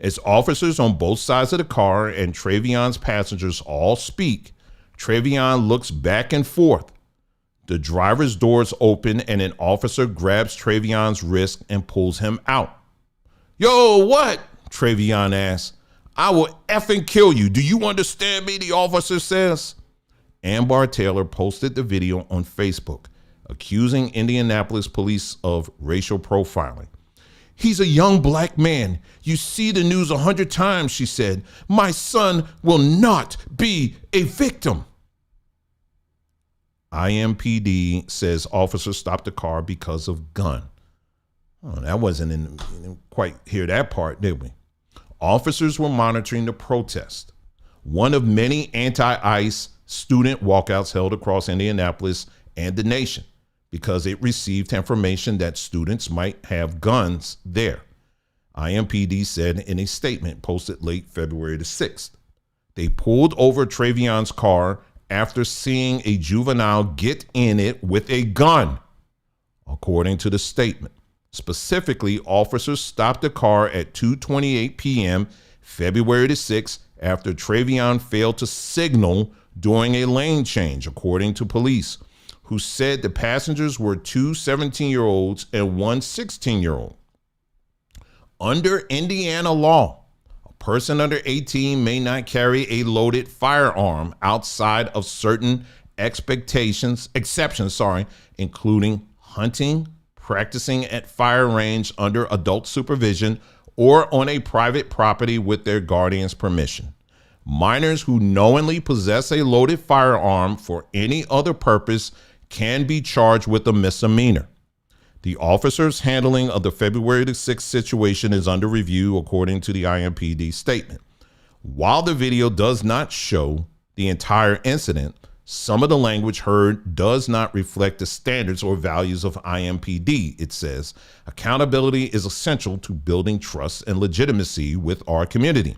Speaker 1: As officers on both sides of the car and Trayvion's passengers all speak, Trayvion looks back and forth. The driver's doors open and an officer grabs Trayvion's wrist and pulls him out. "Yo, what?" Trayvion asks. "I will effing kill you. Do you understand me?" the officer says. Ambar Taylor posted the video on Facebook, accusing Indianapolis police of racial profiling. "He's a young black man. You see the news 100 times," she said. "My son will not be a victim." IMPD says officers stopped the car because of gun. Oh, that wasn't in, we didn't quite hear that part, did we? Officers were monitoring the protest, one of many anti-ICE student walkouts held across Indianapolis and the nation, because it received information that students might have guns there. IMPD said in a statement posted late February the 6th. They pulled over Trayvion's car after seeing a juvenile get in it with a gun, according to the statement. Specifically, officers stopped the car at 2:28 p.m. February the 6th after Trayvion failed to signal during a lane change, according to police, who said the passengers were two 17-year-olds and one 16-year-old. Under Indiana law, a person under 18 may not carry a loaded firearm outside of certain exceptions, including hunting, practicing at fire range under adult supervision, or on a private property with their guardian's permission. Minors who knowingly possess a loaded firearm for any other purpose can be charged with a misdemeanor. The officer's handling of the February the 6th situation is under review, according to the IMPD statement. While the video does not show the entire incident, some of the language heard does not reflect the standards or values of IMPD. It says, accountability is essential to building trust and legitimacy with our community.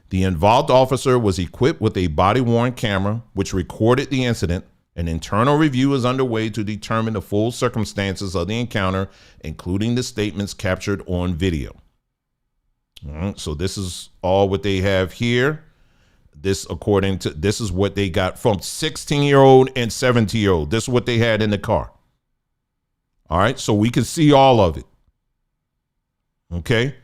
Speaker 1: The involved officer was equipped with a body-worn camera, which recorded the incident. An internal review is underway to determine the full circumstances of the encounter, including the statements captured on video. All right, so this is all what they have here. This is what they got from 16-year-old and 17-year-old. This is what they had in the car. All right, so we can see all of it. Okay.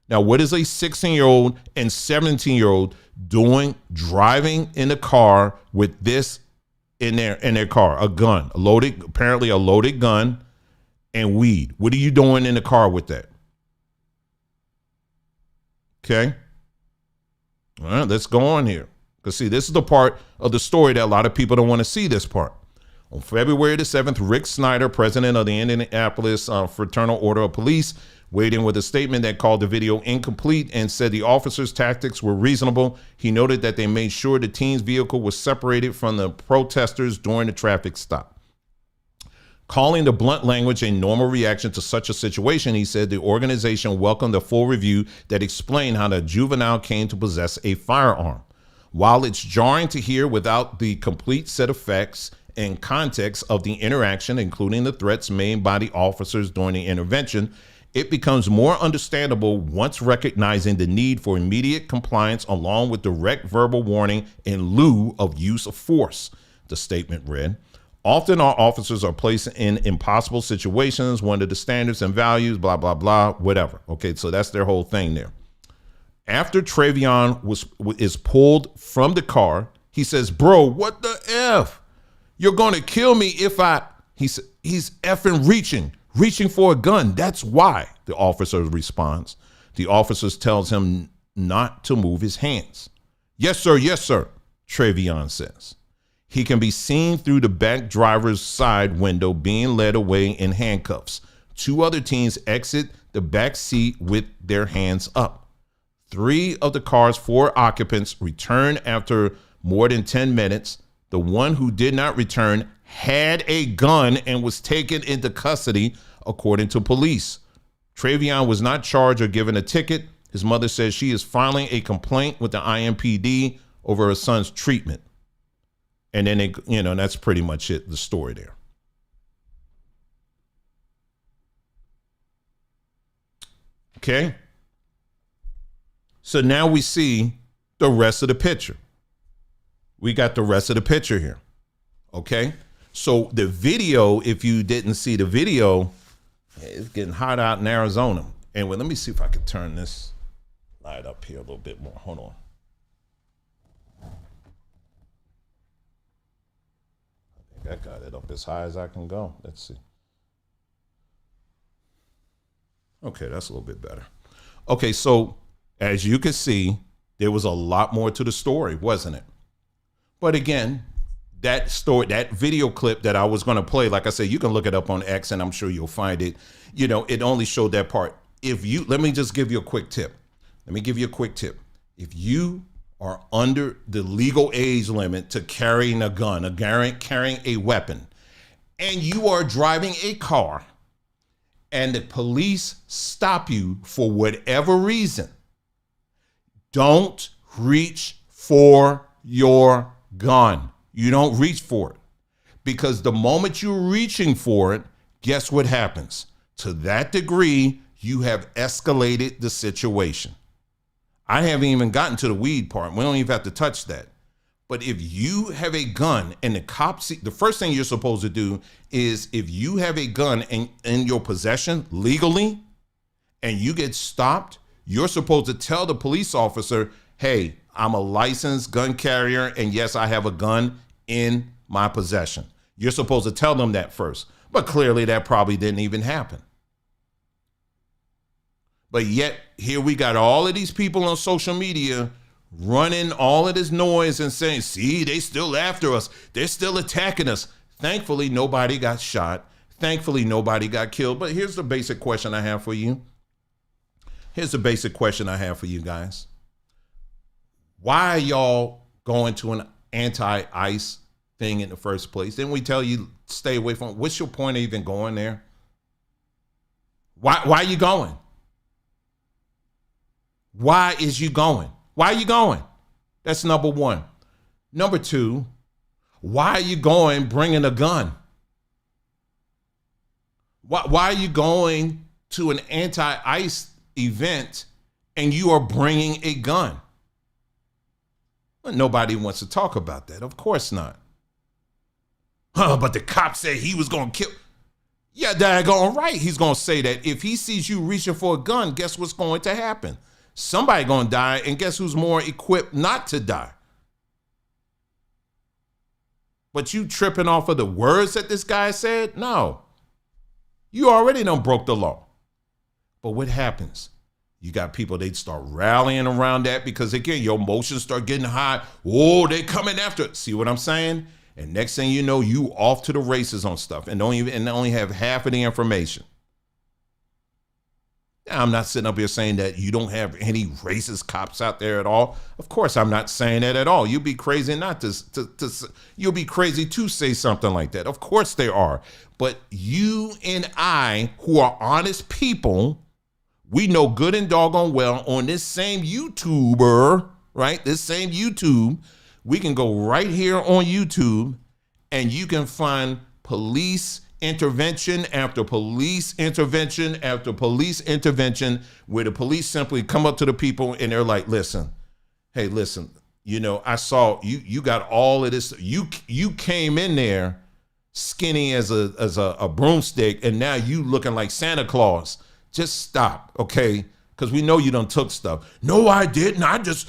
Speaker 1: Now, what is a 16-year-old and 17-year-old doing driving in a car with this in their car? A gun, apparently a loaded gun and weed. What are you doing in the car with that? Okay. All right, let's go on here. Because see, this is the part of the story that a lot of people don't want to see this part. On February the 7th, Rick Snyder, president of the Indianapolis Fraternal Order of Police, weighed in with a statement that called the video incomplete and said the officers' tactics were reasonable. He noted that they made sure the teen's vehicle was separated from the protesters during the traffic stop. Calling the blunt language a normal reaction to such a situation, he said the organization welcomed a full review that explained how the juvenile came to possess a firearm. While it's jarring to hear without the complete set of facts and context of the interaction, including the threats made by the officers during the intervention, it becomes more understandable once recognizing the need for immediate compliance along with direct verbal warning in lieu of use of force, the statement read. Often our officers are placed in impossible situations, one of the standards and values, blah, blah, blah, whatever. Okay, so that's their whole thing there. After Trayvion is pulled from the car, he says, "Bro, what the F? You're going to kill me if I," he's effing reaching for a gun. That's why, the officer responds. The officer tells him not to move his hands. Yes, sir, Trayvion says. He can be seen through the back driver's side window being led away in handcuffs. Two other teens exit the back seat with their hands up. 3 of the car's 4 occupants return after more than 10 minutes. The one who did not return had a gun and was taken into custody, according to police. Trayvion was not charged or given a ticket. His mother says she is filing a complaint with the IMPD over her son's treatment. And then, that's pretty much it, the story there. Okay. So now we see the rest of the picture. We got the rest of the picture here. Okay. So the video, if you didn't see the video, it's getting hot out in Arizona. And let me see if I can turn this light up here a little bit more. Hold on. I think I got it up as high as I can go. Let's see. Okay, that's a little bit better. Okay, so as you can see, there was a lot more to the story, wasn't it? But again, that story, that video clip that I was going to play, like I said, you can look it up on X and I'm sure you'll find it. You know, it only showed that part. Let me just give you a quick tip. If you are under the legal age limit to carrying a gun, carrying a weapon, and you are driving a car and the police stop you for whatever reason, don't reach for your gun. You don't reach for it, because the moment you're reaching for it, guess what happens? To that degree, you have escalated the situation. I haven't even gotten to the weed part. We don't even have to touch that. But if you have a gun and the cops, the first thing you're supposed to do is, if you have a gun in your possession legally and you get stopped, you're supposed to tell the police officer, hey, I'm a licensed gun carrier, and yes, I have a gun in my possession. You're supposed to tell them that first. But clearly that probably didn't even happen. But yet here we got all of these people on social media running all of this noise and saying, see, they still after us. They're still attacking us. Thankfully, nobody got shot. Thankfully, nobody got killed. But here's the basic question I have for you. Here's the basic question I have for you guys. Why are y'all going to an anti-ICE thing in the first place? Didn't we tell you stay away from it? What's your point of even going there? Why are you going? Why is you going? Why are you going? That's number one. Number two, why are you going bringing a gun? Why are you going to an anti-ICE event and you are bringing a gun? Well, nobody wants to talk about that. Of course not. But the cop said he was going to kill. Yeah, daggone right. He's going to say that. If he sees you reaching for a gun, guess what's going to happen? Somebody going to die, and guess who's more equipped not to die? But you tripping off of the words that this guy said? No. You already done broke the law. But what happens? You got people, they start rallying around that because, again, your emotions start getting high. Oh, they coming after it. See what I'm saying? And next thing you know, you off to the races on stuff and only have half of the information. Now, I'm not sitting up here saying that you don't have any racist cops out there at all. Of course, I'm not saying that at all. You'd be crazy not you'll be crazy to say something like that. Of course there are. But you and I, who are honest people, we know good and doggone well on this same YouTuber, right? This same YouTube, we can go right here on YouTube and you can find police intervention after police intervention after police intervention, where the police simply come up to the people and they're like, listen, hey, listen, you know, I saw you got all of this. You came in there skinny as a broomstick, and now you looking like Santa Claus. Just stop, okay? Because we know you done took stuff. No, I didn't. I'm just,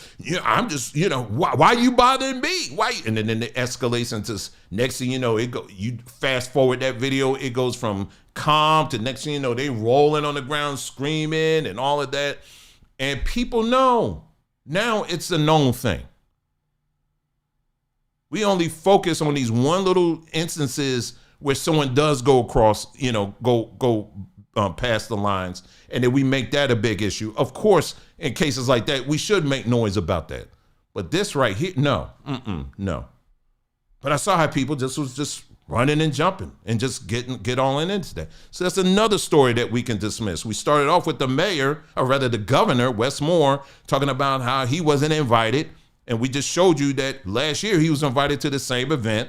Speaker 1: why you bothering me? Why? And then it escalates into, next thing you know, you fast forward that video, it goes from calm to next thing you know, they rolling on the ground, screaming and all of that. And people know. Now it's a known thing. We only focus on these one little instances where someone does go across, go past the lines, and then we make that a big issue. Of course, in cases like that, we should make noise about that. But this right here, no. But I saw how people was just running and jumping and just get all into that. So that's another story that we can dismiss. We started off with the mayor, or rather the governor, Wes Moore, talking about how he wasn't invited. And we just showed you that last year he was invited to the same event,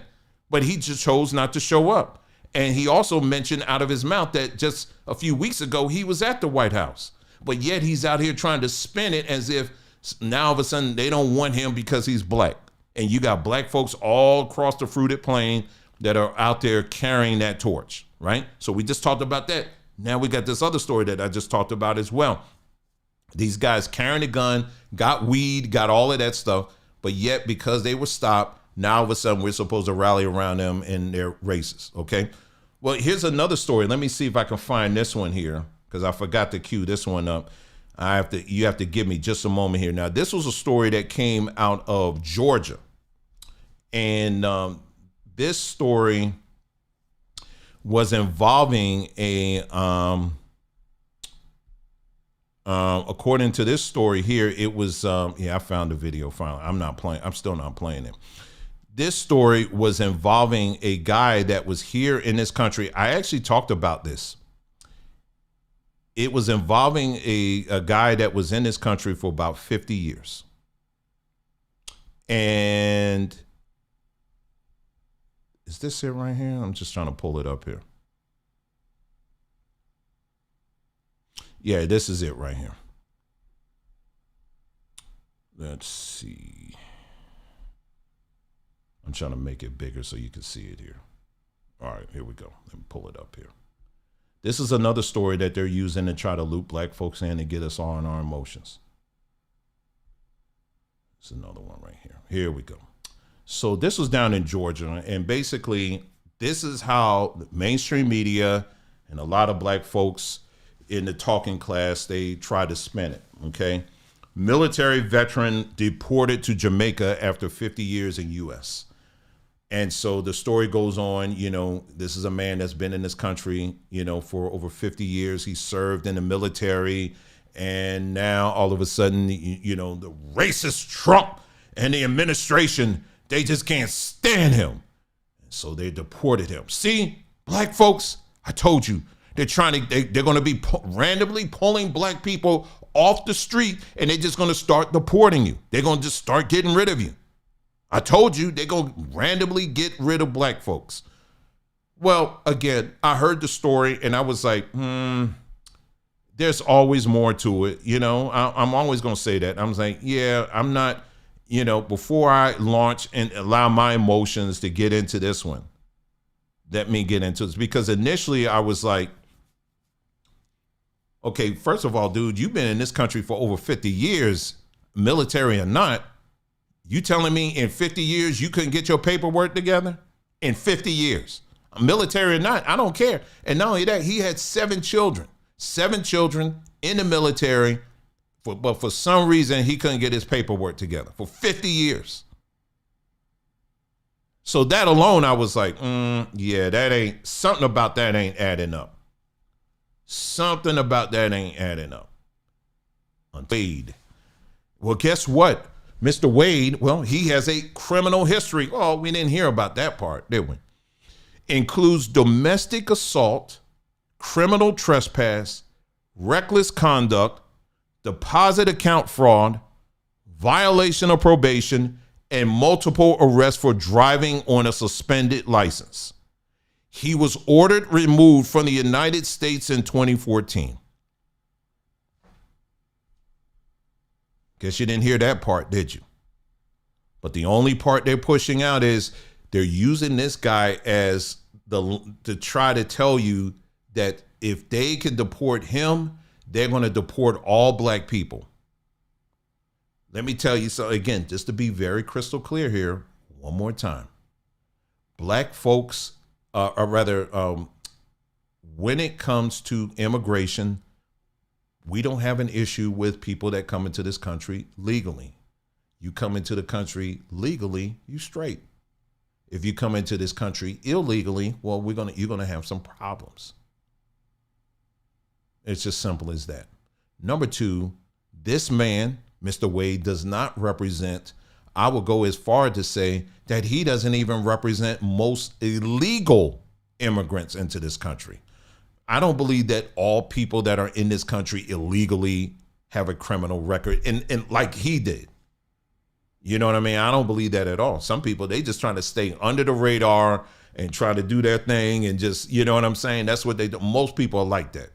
Speaker 1: but he just chose not to show up. And he also mentioned out of his mouth that just a few weeks ago, he was at the White House. But yet he's out here trying to spin it as if Now all of a sudden they don't want him because he's black. And you got black folks all across the fruited plain that are out there carrying that torch, right? So we just talked about that. Now we got this other story that I just talked about as well. These guys carrying a gun, got weed, got all of that stuff, but yet because they were stopped, now all of a sudden we're supposed to rally around them in their races, okay? Well, here's another story. Let me see if I can find this one here, because I forgot to cue this one up. You have to give me just a moment here. Now, this was a story that came out of Georgia. And this story was involving according to this story here, it was, I found the video finally. I'm still not playing it. This story was involving a guy that was here in this country. I actually talked about this. It was involving a guy that was in this country for about 50 years. And is this it right here? I'm just trying to pull it up here. Yeah, this is it right here. Let's see. I'm trying to make it bigger so you can see it here. All right, here we go. Let me pull it up here. This is another story that they're using to try to loop black folks in and get us all in our emotions. It's another one right here. Here we go. So this was down in Georgia, and basically this is how the mainstream media and a lot of black folks in the talking class, they try to spin it, okay? Military veteran deported to Jamaica after 50 years in U.S. And so the story goes on, this is a man that's been in this country, for over 50 years. He served in the military. And now all of a sudden, the racist Trump and the administration, they just can't stand him. So they deported him. See, black folks, I told you, they're going to be randomly pulling black people off the street, and they're just going to start deporting you. They're going to just start getting rid of you. I told you they're going to randomly get rid of black folks. Well, again, I heard the story and I was like, there's always more to it. I'm always going to say that. I'm like, yeah, I'm not, before I launch and allow my emotions to get into this one, let me get into this. Because initially I was like, okay, first of all, dude, you've been in this country for over 50 years, military or not. You telling me in 50 years you couldn't get your paperwork together? In 50 years. Military or not, I don't care. And not only that, he had 7 children. 7 children in the military, but for some reason he couldn't get his paperwork together for 50 years. So that alone, I was like, something about that ain't adding up. Something about that ain't adding up. Wade. Well, guess what? Mr. Wade, well, he has a criminal history. Oh, we didn't hear about that part, did we? Includes domestic assault, criminal trespass, reckless conduct, deposit account fraud, violation of probation, and multiple arrests for driving on a suspended license. He was ordered removed from the United States in 2014. Guess you didn't hear that part, did you? But the only part they're pushing out is they're using this guy as to try to tell you that if they can deport him, they're going to deport all black people. Let me tell you so again, just to be very crystal clear here, one more time. Black folks, when it comes to immigration, we don't have an issue with people that come into this country legally. You come into the country legally, you straight. If you come into this country illegally, well, you're gonna have some problems. It's just simple as that. Number 2, this man, Mr. Wade, does not represent, I will go as far to say that he doesn't even represent most illegal immigrants into this country. I don't believe that all people that are in this country illegally have a criminal record and like he did. You know what I mean? I don't believe that at all. Some people, they just trying to stay under the radar and try to do their thing and just, you know what I'm saying? That's what they do. Most people are like that.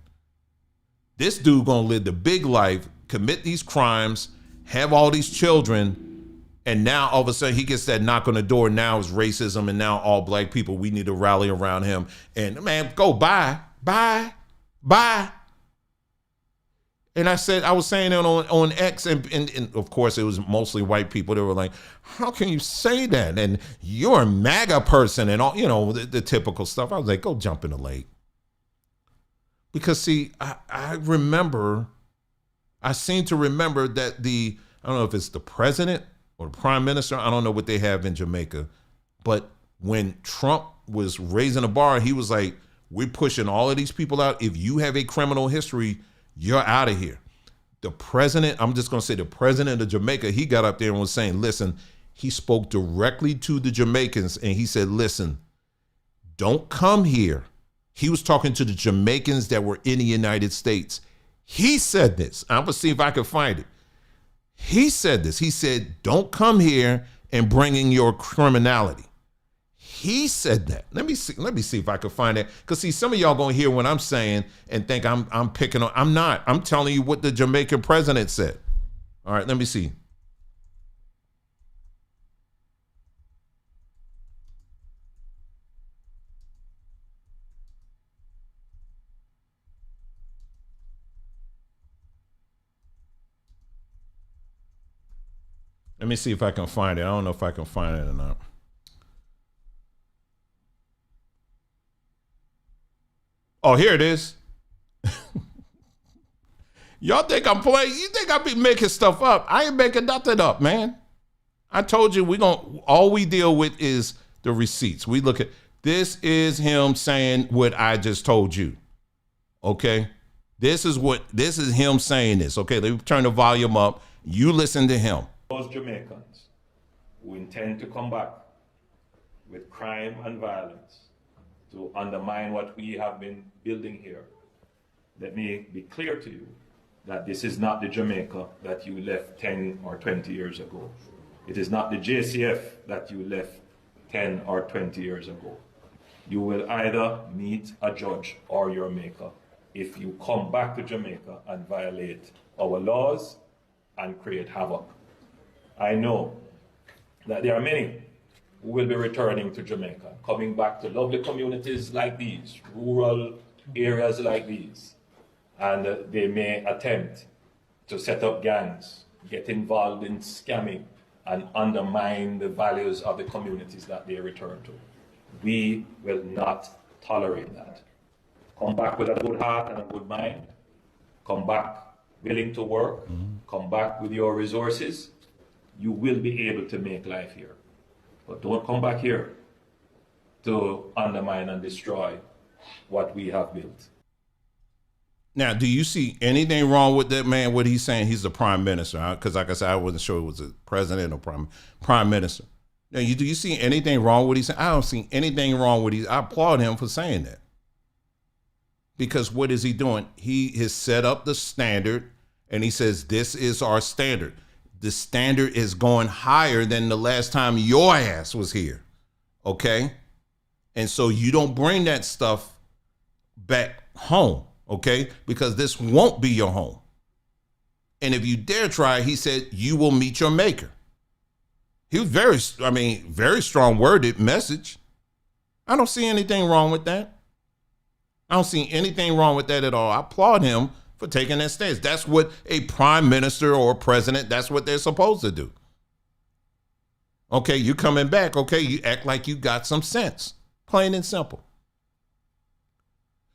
Speaker 1: This dude gonna live the big life, commit these crimes, have all these children, and now all of a sudden he gets that knock on the door. Now it's racism, and now all black people, we need to rally around him. And man, go bye. And I was saying it on X, and of course it was mostly white people that were like, how can you say that? And you're a MAGA person and all, the typical stuff. I was like, go jump in the lake. Because see, I seem to remember that I don't know if it's the president or the prime minister, I don't know what they have in Jamaica, but when Trump was raising the bar, he was like, we're pushing all of these people out. If you have a criminal history, you're out of here. The president, I'm just going to say the president of Jamaica, he got up there and was saying, listen, he spoke directly to the Jamaicans and he said, listen, don't come here. He was talking to the Jamaicans that were in the United States. He said this. I'm going to see if I can find it. He said this. He said, don't come here and bring in your criminality. He said that. Let me see if I can find it. Because see, some of y'all gonna hear what I'm saying and think I'm picking on. I'm not. I'm telling you what the Jamaican president said. All right, let me see. Let me see if I can find it. I don't know if I can find it or not. Oh, here it is. Y'all think I'm playing? You think I be making stuff up? I ain't making nothing up, man. I told you all we deal with is the receipts. We look at, this is him saying what I just told you. Okay? This is him saying this. Okay, let me turn the volume up. You listen to him.
Speaker 2: Those Jamaicans who intend to come back with crime and violence to undermine what we have been building here, let me be clear to you that this is not the Jamaica that you left 10 or 20 years ago. It is not the JCF that you left 10 or 20 years ago. You will either meet a judge or your maker if you come back to Jamaica and violate our laws and create havoc. I know that there are many who will be returning to Jamaica, coming back to lovely communities like these, rural areas like these, and they may attempt to set up gangs, get involved in scamming, and undermine the values of the communities that they return to. We will not tolerate that. Come back with a good heart and a good mind. Come back willing to work. Come back with your resources. You will be able to make life here. But don't come back here to undermine and destroy what we have built.
Speaker 1: Now, do you see anything wrong with that man, what he's saying? He's the prime minister, because like I said, I wasn't sure it was a president or prime minister. Now, do you see anything wrong with what he's saying? I don't see anything wrong with I applaud him for saying that. Because what is he doing? He has set up the standard, and he says, this is our standard. The standard is going higher than the last time your ass was here, okay? And so you don't bring that stuff back home, okay? Because this won't be your home. And if you dare try, he said, you will meet your maker. He was very strong worded message. I don't see anything wrong with that. I don't see anything wrong with that at all. I applaud him for taking that stance. That's what a prime minister or president, that's what they're supposed to do. Okay, you coming back. Okay, you act like you got some sense. Plain and simple.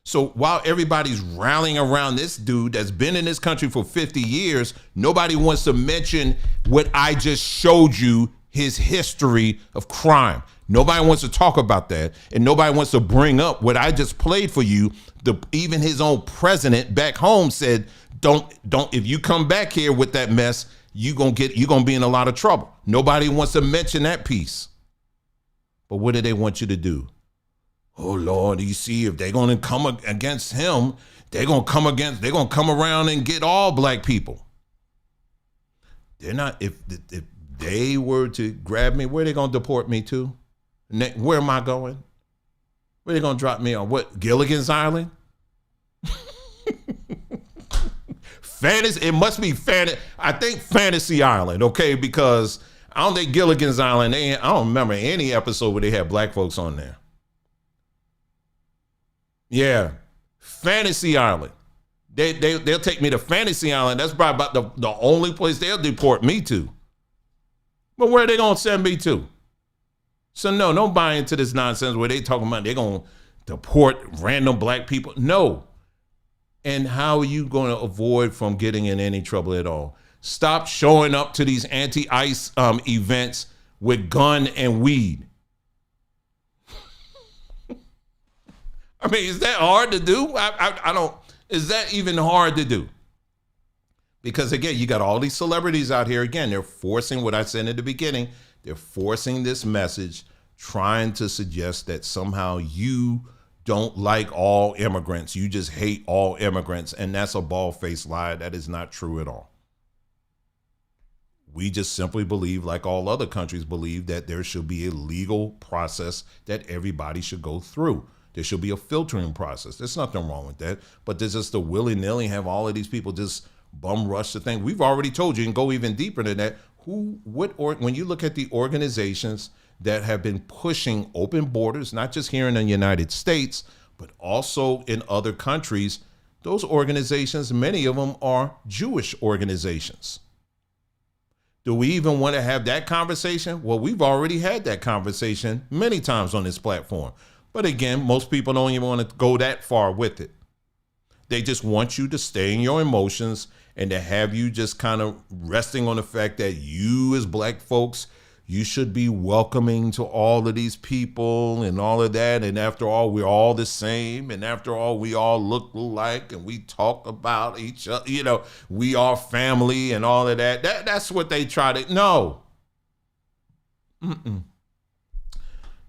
Speaker 1: So while everybody's rallying around this dude that's been in this country for 50 years, nobody wants to mention what I just showed you, his history of crime. Nobody wants to talk about that. And nobody wants to bring up what I just played for you. Even his own president back home said, don't, if you come back here with that mess, you're going to be in a lot of trouble. Nobody wants to mention that piece. But what do they want you to do? Oh Lord, you see, if they're going to come against him, they're going to come around and get all black people. They're not, if they were to grab me, where are they going to deport me to? Where am I going? Where are they going to drop me on? What, Gilligan's Island? Fantasy, it must be I think Fantasy Island, okay, because I don't think Gilligan's Island, I don't remember any episode where they had black folks on there. Yeah, Fantasy Island. They'll take me to Fantasy Island. That's probably about the only place they'll deport me to. But where are they going to send me to? So no, don't buy into this nonsense where they talking about they're going to deport random black people. No. And how are you going to avoid from getting in any trouble at all? Stop showing up to these anti-ICE events with gun and weed. I mean, is that hard to do? I don't, is that even hard to do? Because again, you got all these celebrities out here. Again, they're forcing what I said in the beginning. They're forcing this message, trying to suggest that somehow you don't like all immigrants. You just hate all immigrants. And that's a bald-faced lie. That is not true at all. We just simply believe, like all other countries believe, that there should be a legal process that everybody should go through. There should be a filtering process. There's nothing wrong with that. But there's just the willy-nilly have all of these people just bum rush the thing. We've already told you, and go even deeper than that. When you look at the organizations that have been pushing open borders, not just here in the United States, but also in other countries, those organizations, many of them are Jewish organizations. Do we even want to have that conversation? Well, we've already had that conversation many times on this platform. But again, most people don't even want to go that far with it. They just want you to stay in your emotions and to have you just kind of resting on the fact that you as black folks, you should be welcoming to all of these people and all of that. And after all, we're all the same. And after all, we all look alike and we talk about each other. You know, we are family and all of that. That's what they try to, no.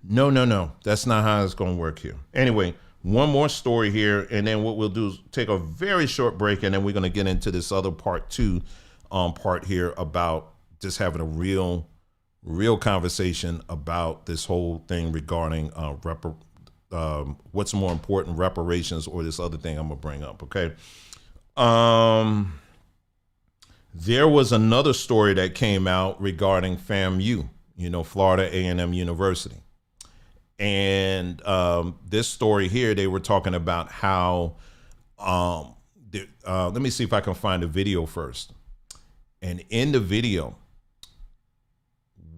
Speaker 1: No. That's not how it's going to work here. Anyway, one more story here. And then what we'll do is take a very short break. And then we're going to get into this other part two part here about just having a real conversation about this whole thing regarding what's more important, reparations or this other thing I'm gonna bring up. Okay. There was another story that came out regarding FAMU, Florida A&M University. And this story here, they were talking about how, let me see if I can find the video first. And in the video,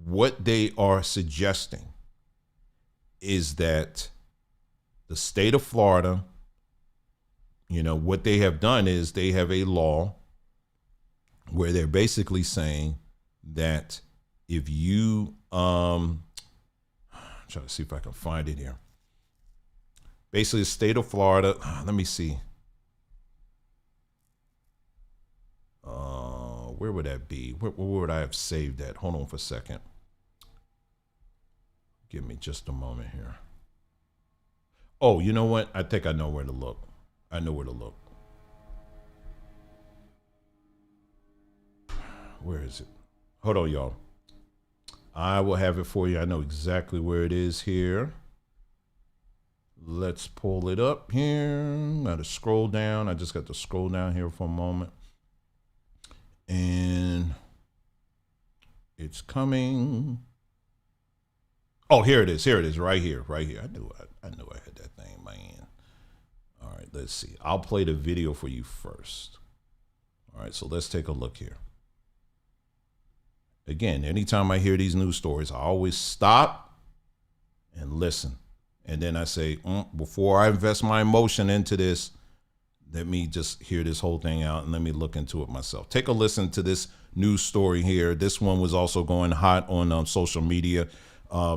Speaker 1: what they are suggesting is that the state of Florida, what they have done is they have a law where they're basically saying that if you, I'm trying to see if I can find it here. Basically, the state of Florida, let me see. Where would that be? Where would I have saved that? Hold on for a second. Give me just a moment here. Oh, you know what? I think I know where to look. Where is it? Hold on, y'all. I will have it for you. I know exactly where it is here. Let's pull it up here. Got to scroll down. I just got to scroll down here for a moment. And it's coming. Oh, here it is. Right here. I knew I had that thing in my hand. All right, let's see. I'll play the video for you first. All right, so let's take a look here. Again, anytime I hear these news stories, I always stop and listen. And then I say, before I invest my emotion into this, let me just hear this whole thing out and let me look into it myself. Take a listen to this news story here. This one was also going hot on social media.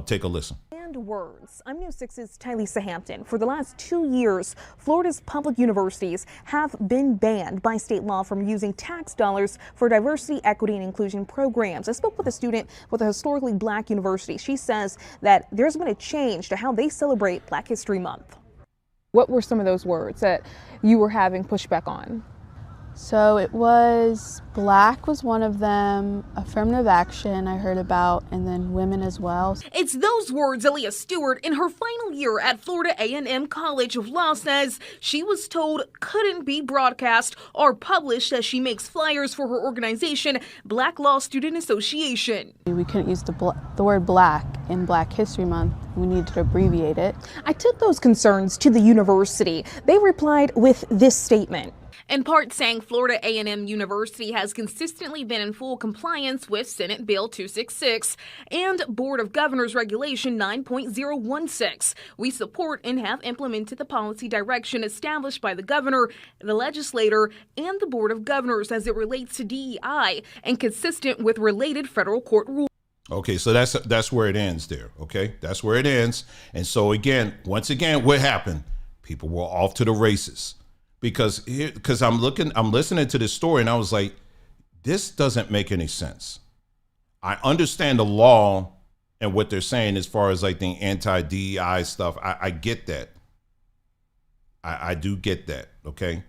Speaker 1: Take a listen.
Speaker 3: And words. I'm News 6's Tylisa Hampton. For the last 2 years, Florida's public universities have been banned by state law from using tax dollars for diversity, equity, and inclusion programs. I spoke with a student with a historically black university. She says that there's been a change to how they celebrate Black History Month. What were some of those words that you were having pushback on?
Speaker 4: So it was Black was one of them, affirmative action I heard about, and then women as well.
Speaker 3: It's those words Aaliyah Stewart, in her final year at Florida A&M College of Law, says she was told couldn't be broadcast or published as she makes flyers for her organization, Black Law Student Association.
Speaker 4: We couldn't use the word Black in Black History Month. We needed to abbreviate it.
Speaker 3: I took those concerns to the university. They replied with this statement. In part saying Florida A&M University has consistently been in full compliance with Senate Bill 266 and Board of Governors Regulation 9.016. We support and have implemented the policy direction established by the governor, the legislator, and the Board of Governors as it relates to DEI and consistent with related federal court rules.
Speaker 1: Okay, so that's where it ends there. Okay, that's where it ends. And so once again, what happened? People were off to the races. Because I'm listening to this story and I was like, this doesn't make any sense. I understand the law and what they're saying as far as like the anti-DEI stuff. I get that. I do get that. Okay.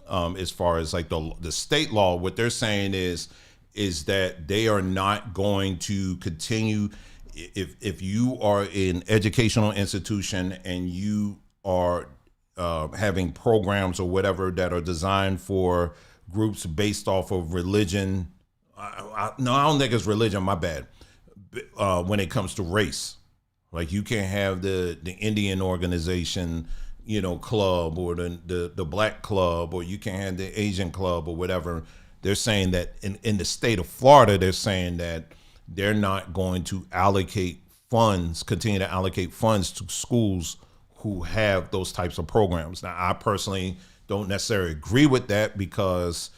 Speaker 1: As far as like the state law, what they're saying is that they are not going to continue. If you are an educational institution and you are having programs or whatever that are designed for groups based off of religion. No, I don't think it's religion, my bad. When it comes to race, like you can't have the Indian organization, club or the black club, or you can't have the Asian club or whatever. They're saying that in the state of Florida, they're saying that they're not going to continue to allocate funds to schools who have those types of programs. Now, I personally don't necessarily agree with that because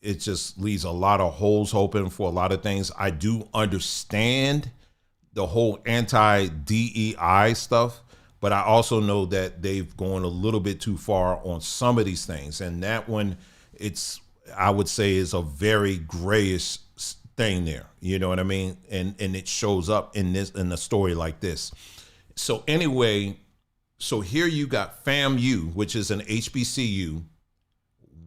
Speaker 1: it just leaves a lot of holes open for a lot of things. I do understand the whole anti-DEI stuff, but I also know that they've gone a little bit too far on some of these things. And that one, I would say is a very grayish thing there. You know what I mean? And it shows up in a story like this. So anyway, so here you got FAMU, which is an HBCU.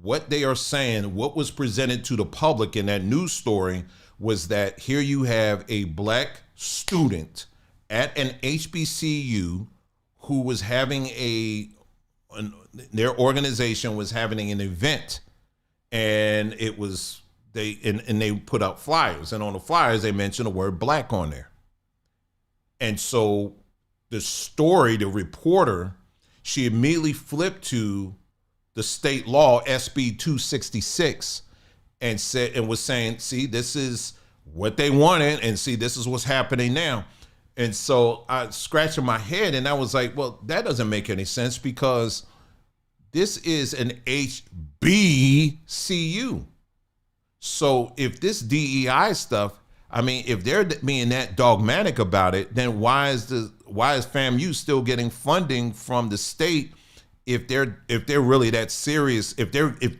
Speaker 1: What they are saying, what was presented to the public in that news story was that here you have a black student at an HBCU who was having their organization was having an event, and they put out flyers, and on the flyers they mentioned the word black on there. And so the story, the reporter, she immediately flipped to the state law, SB 266, and was saying, see, this is what they wanted, and see, this is what's happening now. And so I scratching my head and I was like, well, that doesn't make any sense because this is an HBCU. So if this DEI stuff, I mean, if they're being that dogmatic about it, then why is FAMU still getting funding from the state if they're really that serious? If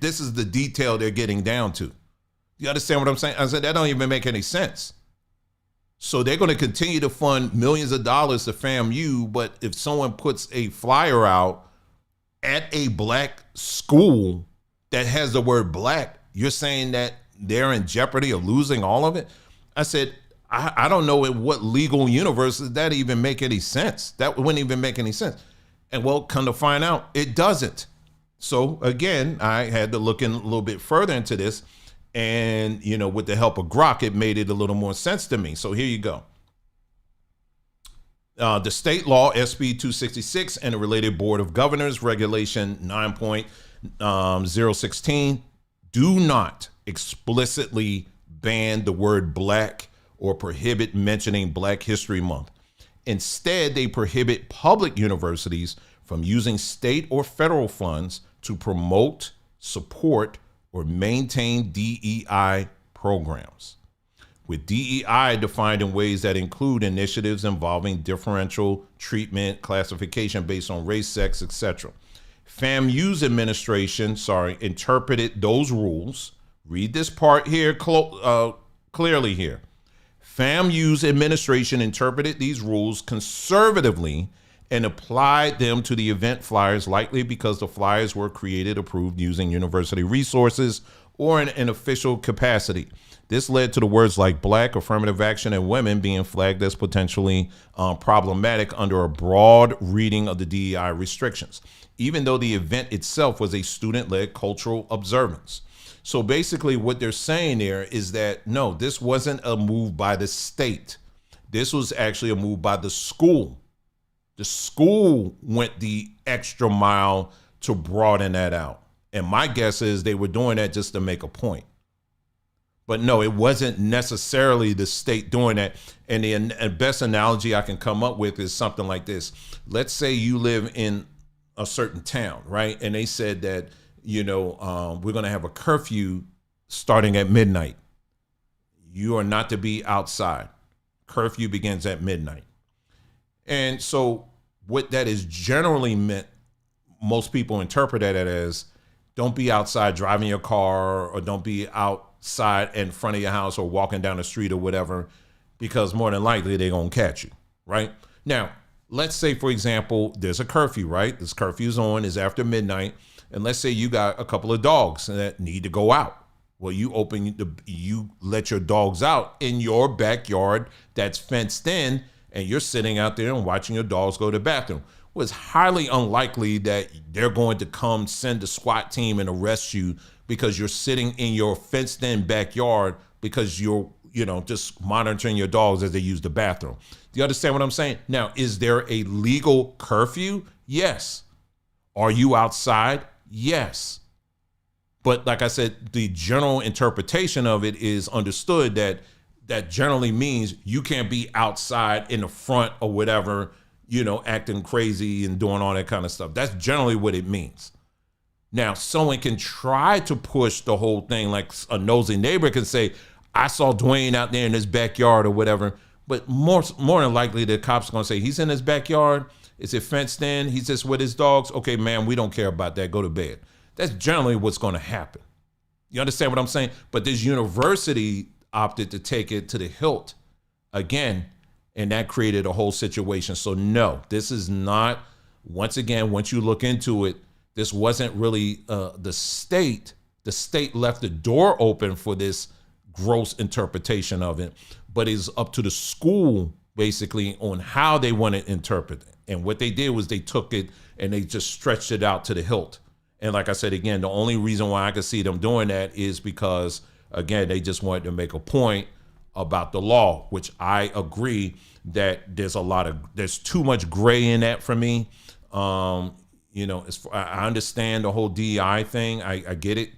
Speaker 1: this is the detail they're getting down to, you understand what I'm saying? I said that don't even make any sense. So they're going to continue to fund millions of dollars to FAMU, but if someone puts a flyer out at a black school that has the word black, you're saying that they're in jeopardy of losing all of it? I said, I don't know in what legal universe does that even make any sense. That wouldn't even make any sense. And well, come to find out, it doesn't. So again, I had to look in a little bit further into this. And, with the help of Grok, it made it a little more sense to me. So here you go. The state law, SB 266, and the related Board of Governors, Regulation 9.016, do not explicitly ban the word black or prohibit mentioning Black History Month. Instead, they prohibit public universities from using state or federal funds to promote, support, or maintain DEI programs, with DEI defined in ways that include initiatives involving differential treatment, classification based on race, sex, etc. FAMU's administration, interpreted those rules. Read this part here clearly here. FAMU's administration interpreted these rules conservatively and applied them to the event flyers, likely because the flyers were created, approved using university resources or in an official capacity. This led to the words like black, affirmative action, and women being flagged as potentially problematic under a broad reading of the DEI restrictions, even though the event itself was a student-led cultural observance. So basically what they're saying there is that, no, this wasn't a move by the state. This was actually a move by the school. The school went the extra mile to broaden that out. And my guess is they were doing that just to make a point. But no, it wasn't necessarily the state doing that. And the best analogy I can come up with is something like this. Let's say you live in a certain town, right? And they said that, we're going to have a curfew starting at midnight. You are not to be outside. Curfew begins at midnight. And so what that is generally meant, most people interpret that as, don't be outside driving your car, or don't be outside in front of your house or walking down the street or whatever, because more than likely they're going to catch you, right? Now, let's say, for example, there's a curfew, right? This curfew's on, is after midnight. And let's say you got a couple of dogs that need to go out. Well, you let your dogs out in your backyard that's fenced in, and you're sitting out there and watching your dogs go to the bathroom. Well, it's highly unlikely that they're going to come send a SWAT team and arrest you because you're sitting in your fenced in backyard because you're, just monitoring your dogs as they use the bathroom. Do you understand what I'm saying? Now, is there a legal curfew? Yes. Are you outside? Yes. But like I said, the general interpretation of it is understood that generally means you can't be outside in the front or whatever, acting crazy and doing all that kind of stuff. That's generally what it means. Now, someone can try to push the whole thing, like a nosy neighbor can say, I saw Dwayne out there in his backyard or whatever. But more than likely, the cops are going to say, he's in his backyard. Is it fenced in? He's just with his dogs. Okay, man, we don't care about that. Go to bed. That's generally what's going to happen. You understand what I'm saying? But this university opted to take it to the hilt again, and that created a whole situation. So no, this is not, once again, once you look into it, this wasn't really the state. The state left the door open for this gross interpretation of it, but it's up to the school basically on how they want to interpret it. And what they did was they took it and they just stretched it out to the hilt. And like I said, again, the only reason why I could see them doing that is because, again, they just wanted to make a point about the law, which I agree that there's too much gray in that for me. I understand the whole DEI thing. I get it.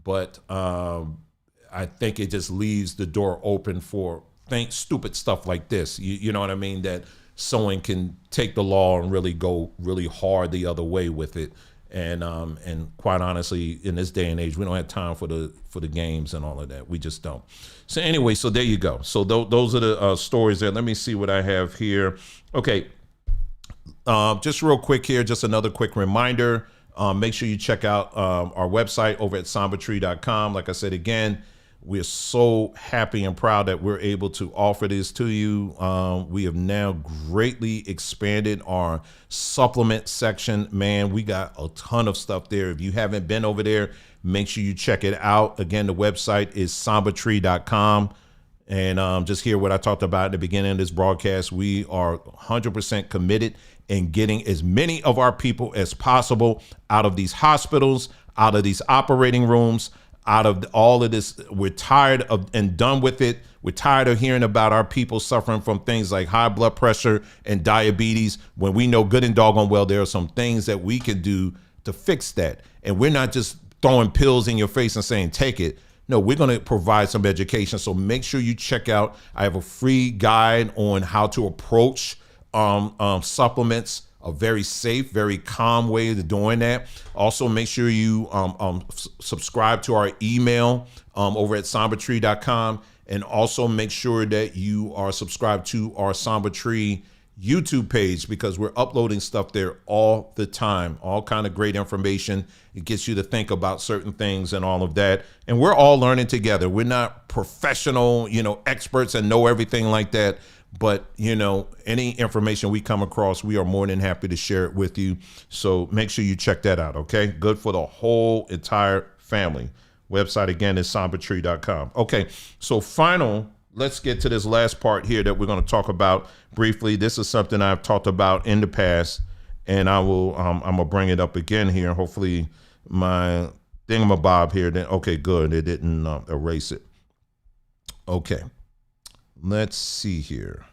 Speaker 1: But I think it just leaves the door open for stupid stuff like this. You know what I mean? That someone can take the law and really go really hard the other way with it. And quite honestly, in this day and age, we don't have time for the games and all of that. We just don't. So anyway, so there you go. So those are the stories there. Let me see what I have here. Okay. Just real quick here, just another quick reminder. Make sure you check out our website over at sombertree.com. Like I said, again, we're so happy and proud that we're able to offer this to you. We have now greatly expanded our supplement section. Man, we got a ton of stuff there. If you haven't been over there, make sure you check it out. Again, the website is sombertree.com. And just hear what I talked about at the beginning of this broadcast. We are 100% committed in getting as many of our people as possible out of these hospitals, out of these operating rooms, out of all of this. We're tired of and done with it. We're tired of hearing about our people suffering from things like high blood pressure and diabetes, when we know good and doggone well there are some things that we can do to fix that. And we're not just throwing pills in your face and saying, take it. No, we're going to provide some education. So make sure you check out. I have a free guide on how to approach supplements, a very safe, very calm way of doing that. Also, make sure you subscribe to our email over at sombertree.com. And also make sure that you are subscribed to our Somber Tree YouTube page, because we're uploading stuff there all the time, all kind of great information. It gets you to think about certain things and all of that. And we're all learning together. We're not professional, experts and know everything like that. But, any information we come across, we are more than happy to share it with you. So make sure you check that out. Okay. Good for the whole entire family. Website again is sombertree.com. Okay, so let's get to this last part here that we're going to talk about briefly. This is something I've talked about in the past, and I'm gonna bring it up again here. Hopefully my thingamabob here, then okay, good. It didn't erase it. Okay, let's see here.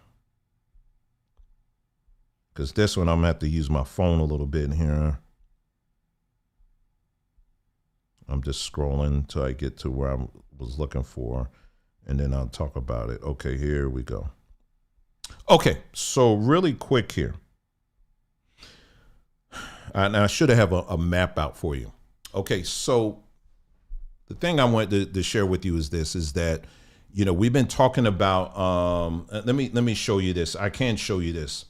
Speaker 1: Because this one I'm gonna have to use my phone a little bit here. I'm just scrolling until I get to where I was looking for, and then I'll talk about it. Okay, here we go. Okay, so really quick here. And I should have a map out for you. Okay, so the thing I wanted to share with you is this, is that, you know, we've been talking about, let me show you this. I can show you this.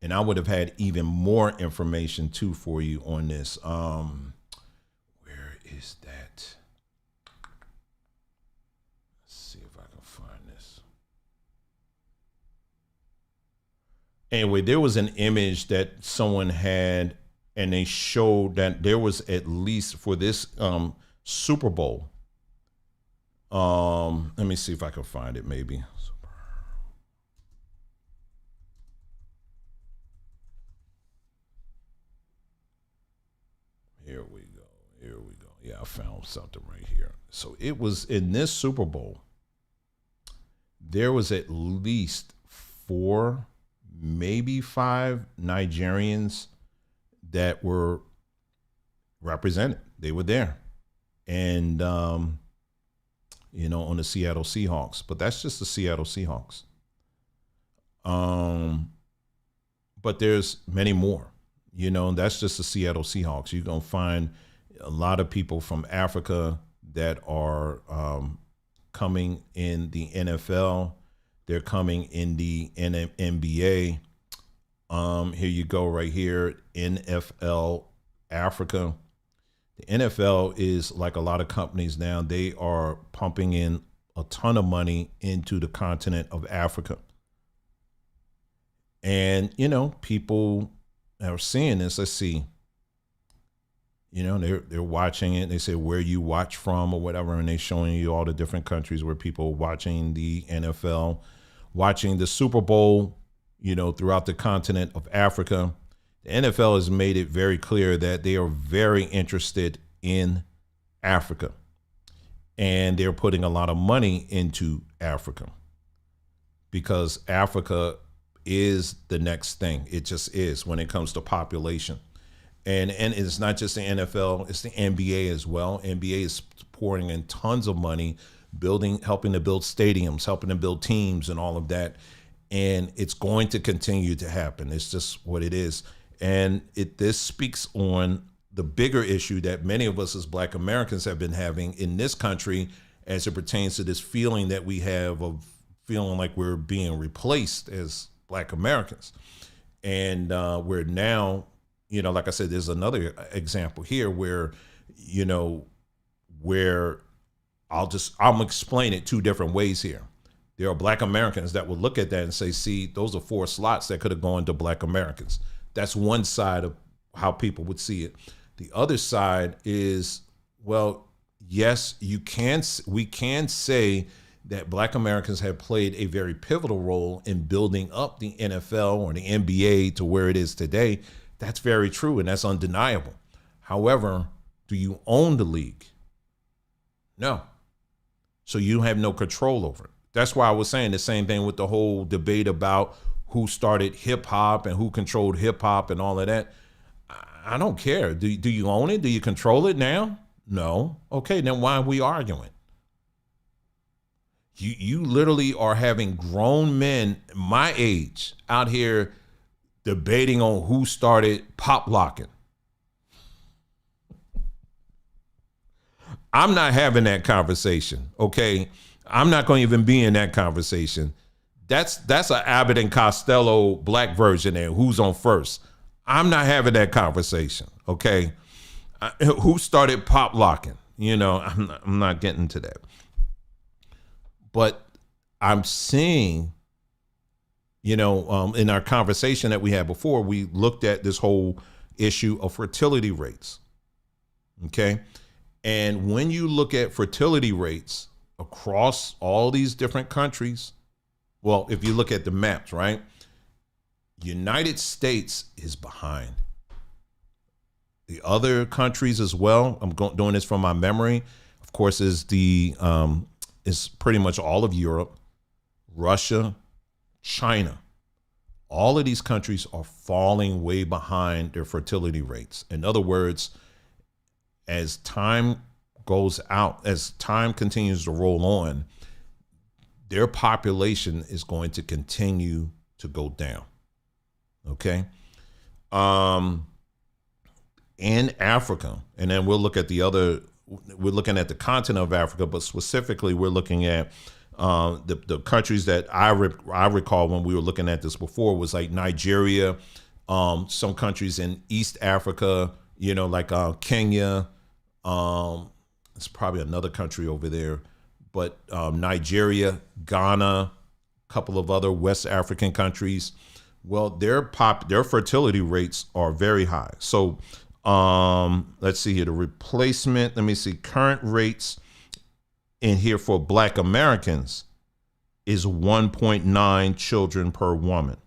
Speaker 1: And I would have had even more information too for you on this. Where is that? Let's see if I can find this. Anyway, there was an image that someone had, and they showed that there was, at least for this Super Bowl. Let me see if I can find it maybe. Here we go. Here we go. Yeah, I found something right here. So it was in this Super Bowl, there was at least 4, maybe 5 Nigerians that were represented. They were there. And, you know, on the Seattle Seahawks. But that's just the Seattle Seahawks. But there's many more. You know, that's just the Seattle Seahawks. You're going to find a lot of people from Africa that are coming in the NFL. They're coming in the NBA. Here you go right here, NFL Africa. The NFL is like a lot of companies now. They are pumping in a ton of money into the continent of Africa. And, you know, people are seeing this. Let's see. You know, they're watching it. They say where you watch from or whatever, and they're showing you all the different countries where people are watching the NFL, watching the Super Bowl, you know, throughout the continent of Africa. The NFL has made it very clear that they are very interested in Africa, and they're putting a lot of money into Africa because Africa is the next thing. It just is when it comes to population. And it's not just the NFL, it's the NBA as well. NBA is pouring in tons of money, helping to build stadiums, helping to build teams and all of that. And it's going to continue to happen. It's just what it is. And this speaks on the bigger issue that many of us as Black Americans have been having in this country as it pertains to this feeling that we have of feeling like we're being replaced as Black Americans. And we're now, you know, like I said, there's another example here where, you know, where I'll explain it 2 different ways here. There are Black Americans that will look at that and say, see, those are 4 slots that could have gone to Black Americans. That's one side of how people would see it. The other side is, well, yes, we can say that Black Americans have played a very pivotal role in building up the NFL or the NBA to where it is today. That's very true, and that's undeniable. However, do you own the league? No. So you have no control over it. That's why I was saying the same thing with the whole debate about who started hip hop and who controlled hip hop and all of that. I don't care. Do you own it? Do you control it now? No. Okay, then why are we arguing? You literally are having grown men my age out here debating on who started pop locking. I'm not having that conversation, okay? I'm not going to even be in that conversation. That's an Abbott and Costello Black version there. Who's on first? I'm not having that conversation, okay? Who started pop locking? You know, I'm not getting to that. But I'm seeing, you know, in our conversation that we had before, we looked at this whole issue of fertility rates. Okay. And when you look at fertility rates across all these different countries, well, if you look at the maps, right? United States is behind. The other countries as well, doing this from my memory, of course, is pretty much all of Europe, Russia, China. All of these countries are falling way behind their fertility rates. In other words, as time goes out, as time continues to roll on, their population is going to continue to go down. Okay. In Africa, and then we'll look at we're looking at the continent of Africa, but specifically we're looking at the countries that I recall when we were looking at this before was like Nigeria, some countries in East Africa, like Kenya. It's probably another country over there, but Nigeria, Ghana, a couple of other West African countries. Well, their fertility rates are very high. So let's see here, the replacement. Let me see, current rates in here for Black Americans is 1.9 children per woman.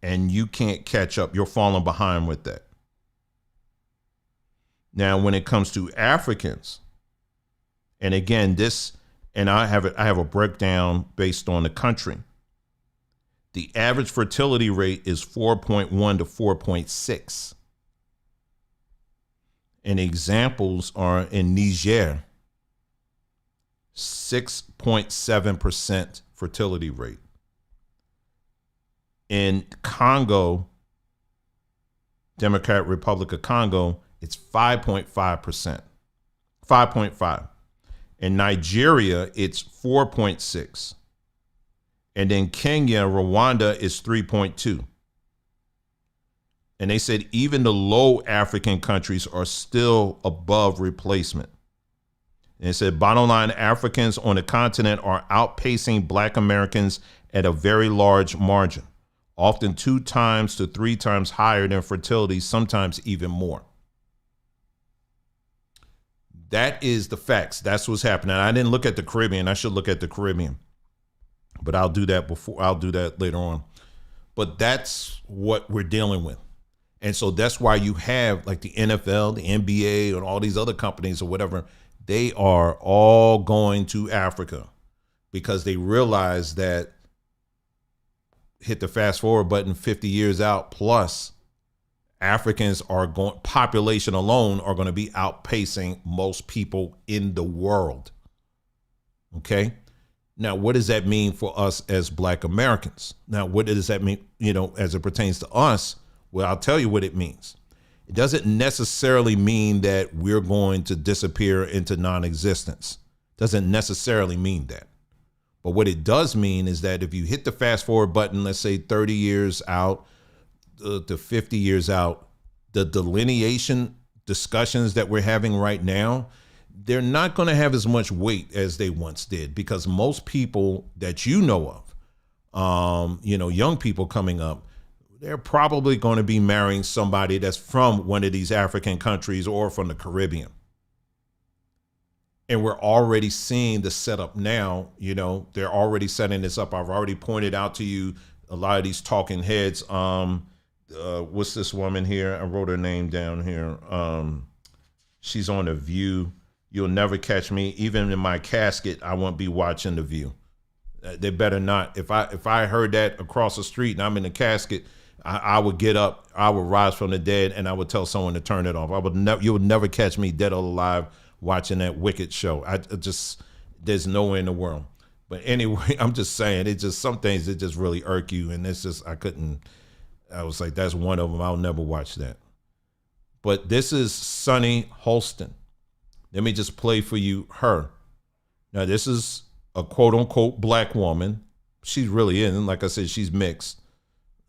Speaker 1: And you can't catch up. You're falling behind with that. Now, when it comes to Africans, and again, I have a breakdown based on the country. The average fertility rate is 4.1 to 4.6. And examples are in Niger, 6.7% fertility rate. In Congo, Democratic Republic of Congo, it's 5.5%, 5.5. In Nigeria, it's 4.6. And in Kenya, Rwanda is 3.2. And they said even the low African countries are still above replacement. And it said, bottom line, Africans on the continent are outpacing Black Americans at a very large margin, often 2 times to 3 times higher than fertility, sometimes even more. That is the facts. That's what's happening. I didn't look at the Caribbean. I should look at the Caribbean, but I'll do that later on. But that's what we're dealing with. And so that's why you have like the NFL, the NBA, and all these other companies or whatever. They are all going to Africa because they realize that hit the fast forward button 50 years out plus, Africans population alone are going to be outpacing most people in the world. Okay. Now, what does that mean for us as Black Americans? Now, what does that mean, as it pertains to us? Well, I'll tell you what it means. It doesn't necessarily mean that we're going to disappear into non-existence. Doesn't necessarily mean that. But what it does mean is that if you hit the fast forward button, let's say 30 years out, to 50 years out, the delineation discussions that we're having right now, they're not going to have as much weight as they once did, because most people that you know of, young people coming up, they're probably going to be marrying somebody that's from one of these African countries or from the Caribbean. And we're already seeing the setup now. They're already setting this up. I've already pointed out to you a lot of these talking heads. What's this woman here? I wrote her name down here. She's on The View. You'll never catch me. Even in my casket, I won't be watching The View. They better not. If I heard that across the street and I'm in the casket, I would get up, I would rise from the dead, and I would tell someone to turn it off. You would never catch me dead or alive watching that wicked show. There's no way in the world. But anyway, I'm just saying, it's just some things that just really irk you. And it's just, I was like, that's one of them. I'll never watch that. But this is Sunny Holston. Let me just play for you her. Now, this is a quote unquote Black woman. She really isn't. Like I said, she's mixed.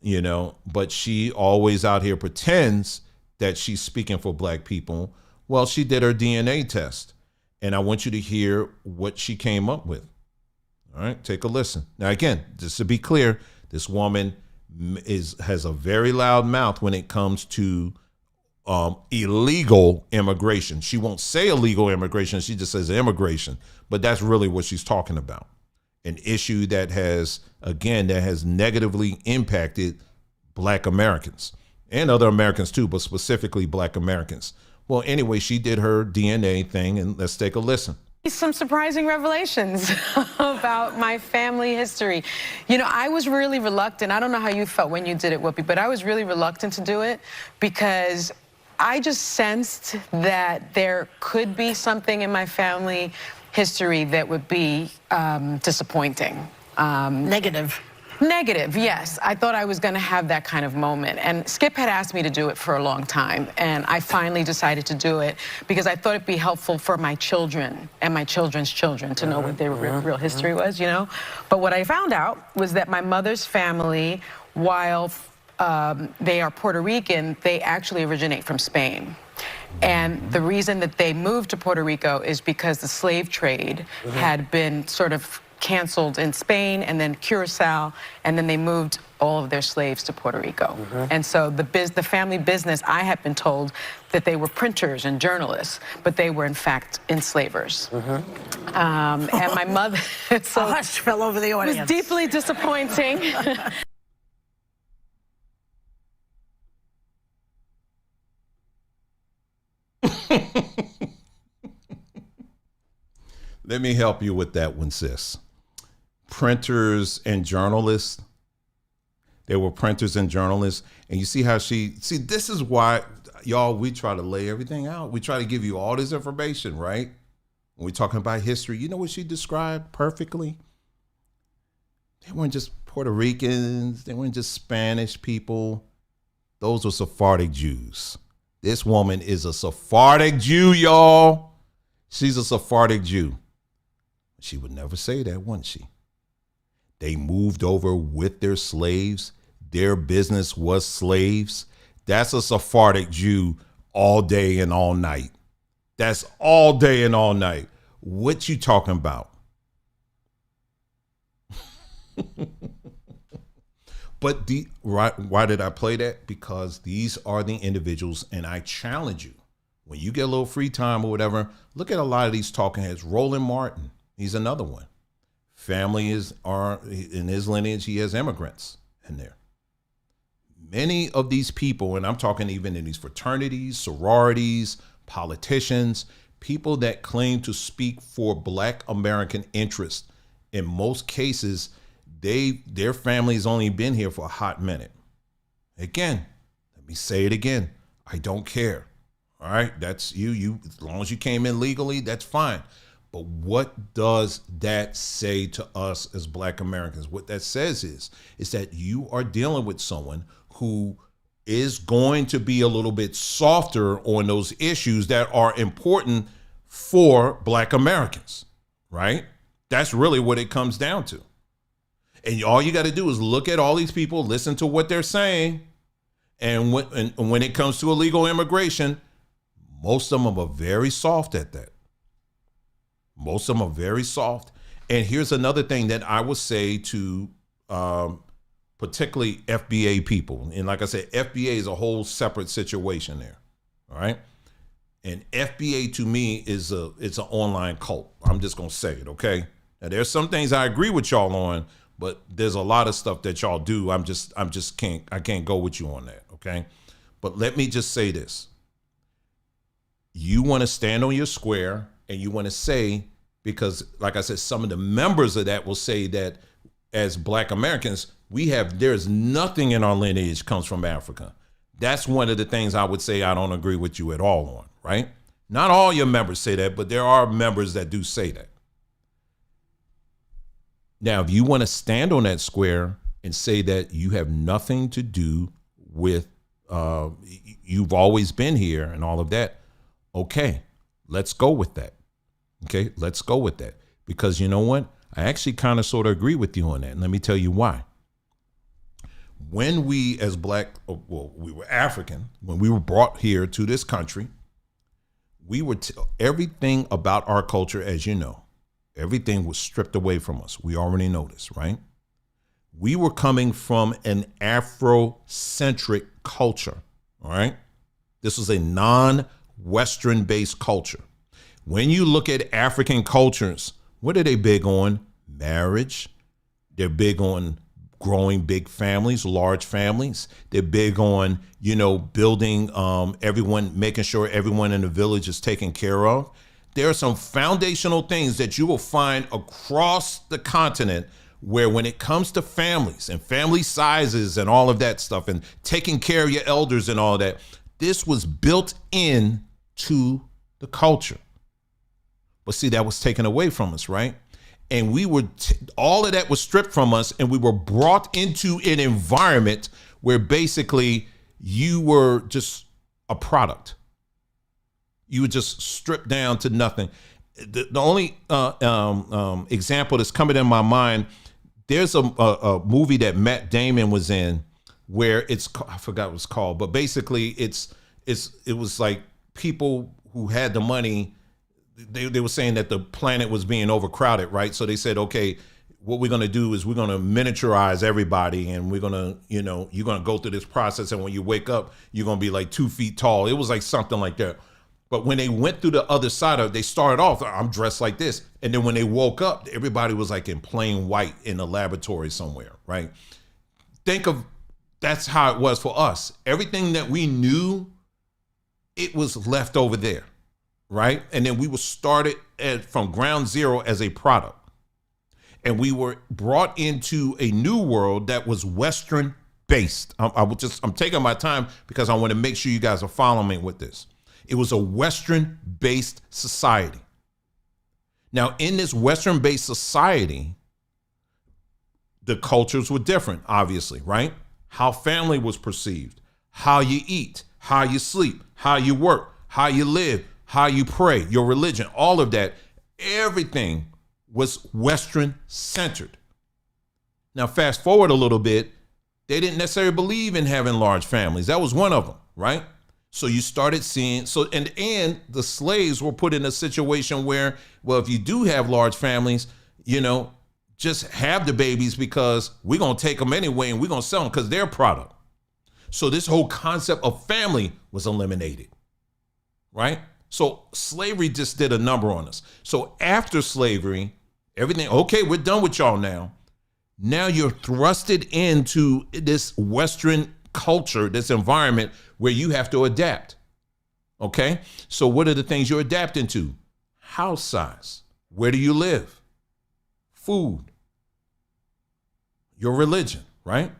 Speaker 1: But she always out here pretends that she's speaking for Black people. Well, she did her DNA test, and I want you to hear what she came up with. All right, take a listen. Now, again, just to be clear, this woman has a very loud mouth when it comes to illegal immigration. She won't say illegal immigration. She just says immigration, but that's really what she's talking about. An issue that has negatively impacted Black Americans and other Americans too, but specifically Black Americans. Well, anyway, she did her DNA thing, and let's take a listen.
Speaker 5: Some surprising revelations about my family history. You know, I was really reluctant. I don't know how you felt when you did it, Whoopi, but I was really reluctant to do it because I just sensed that there could be something in my family history that would be disappointing. Negative, yes. I thought I was going to have that kind of moment. And Skip had asked me to do it for a long time. And I finally decided to do it because I thought it'd be helpful for my children and my children's children to know what their real history was, you know? But what I found out was that my mother's family, while they are Puerto Rican, they actually originate from Spain. And the reason that they moved to Puerto Rico is because the slave trade had been sort of canceled in Spain and then Curacao, and then they moved all of their slaves to Puerto Rico. And so the family business, I had been told that they were printers and journalists, but they were in fact enslavers. And my mother, so
Speaker 6: a hush fell over the audience.
Speaker 5: It was deeply disappointing.
Speaker 1: Let me help you with that one, sis. Printers and journalists. They were printers and journalists. And you see how this is why, y'all, we try to lay everything out. We try to give you all this information, right? When we're talking about history, you know what she described perfectly? They weren't just Puerto Ricans. They weren't just Spanish people. Those were Sephardic Jews. This woman is a Sephardic Jew, y'all. She's a Sephardic Jew. She would never say that, wouldn't she? They moved over with their slaves. Their business was slaves. That's a Sephardic Jew all day and all night. That's all day and all night. What you talking about? But why did I play that? Because these are the individuals, and I challenge you. When you get a little free time or whatever, look at a lot of these talking heads. Roland Martin, he's another one. Family are in his lineage, he has immigrants in there. Many of these people, and I'm talking even in these fraternities, sororities, politicians, people that claim to speak for Black American interests, in most cases, their family's only been here for a hot minute. Again, let me say it again. I don't care. All right, that's you. As long as you came in legally, that's fine. But what does that say to us as Black Americans? What that says is that you are dealing with someone who is going to be a little bit softer on those issues that are important for Black Americans, right? That's really what it comes down to. And all you got to do is look at all these people, listen to what they're saying. And when it comes to illegal immigration, most of them are very soft at that. Most of them are very soft. And here's another thing that I would say to particularly FBA people. And like I said, FBA is a whole separate situation there. All right. And FBA to me it's an online cult. I'm just going to say it. Okay. Now there's some things I agree with y'all on, but there's a lot of stuff that y'all do. I can't go with you on that. Okay. But let me just say this. You want to stand on your square and you want to say, because like I said, some of the members of that will say that as Black Americans, there's nothing in our lineage comes from Africa. That's one of the things I would say I don't agree with you at all on, right? Not all your members say that, but there are members that do say that. Now, if you want to stand on that square and say that you have nothing to do with, you've always been here and all of that, okay, let's go with that. Okay, let's go with that. Because you know what? I actually kind of sort of agree with you on that. And let me tell you why. When we as Black, we were African, when we were brought here to this country, we were everything about our culture, as you know, everything was stripped away from us. We already know this, right? we were coming from an Afrocentric culture, all right? This was a non-Western based culture. When you look at African cultures, what are they big on? Marriage. They're big on growing big families, large families. They're big on, building everyone, making sure everyone in the village is taken care of. There are some foundational things that you will find across the continent where when it comes to families and family sizes and all of that stuff and taking care of your elders and all that, this was built in to the culture. But see, that was taken away from us, right? And we were, all of that was stripped from us, and we were brought into an environment where basically you were just a product. You were just stripped down to nothing. The only example that's coming in my mind, there's a movie that Matt Damon was in where I forgot what it's called, but basically it was like people who had the money, they were saying that the planet was being overcrowded, right? So they said, okay, what we're going to do is we're going to miniaturize everybody, and we're going to, you're going to go through this process, and when you wake up, you're going to be like 2 feet tall. It was like something like that. But when they went through the other side of it, they started off, I'm dressed like this. And then when they woke up, everybody was like in plain white in a laboratory somewhere, right? Think of, that's how it was for us. Everything that we knew, it was left over there, right? And then we were started from ground zero as a product. And we were brought into a new world that was Western based. I'm taking my time because I want to make sure you guys are following me with this. It was a Western-based society. Now, in this Western-based society, the cultures were different, obviously, right? How family was perceived, how you eat, how you sleep, how you work, how you live, how you pray, your religion, all of that, everything was Western-centered. Now, fast forward a little bit, they didn't necessarily believe in having large families. That was one of them, right? So you started seeing, and the slaves were put in a situation where, well, if you do have large families, just have the babies because we're going to take them anyway and we're going to sell them because they're product. So this whole concept of family was eliminated, right? So slavery just did a number on us. So after slavery, everything, okay, we're done with y'all now. Now you're thrusted into this Western culture, this environment where you have to adapt. Okay? So what are the things you're adapting to? House size. Where do you live? Food. Your religion, right?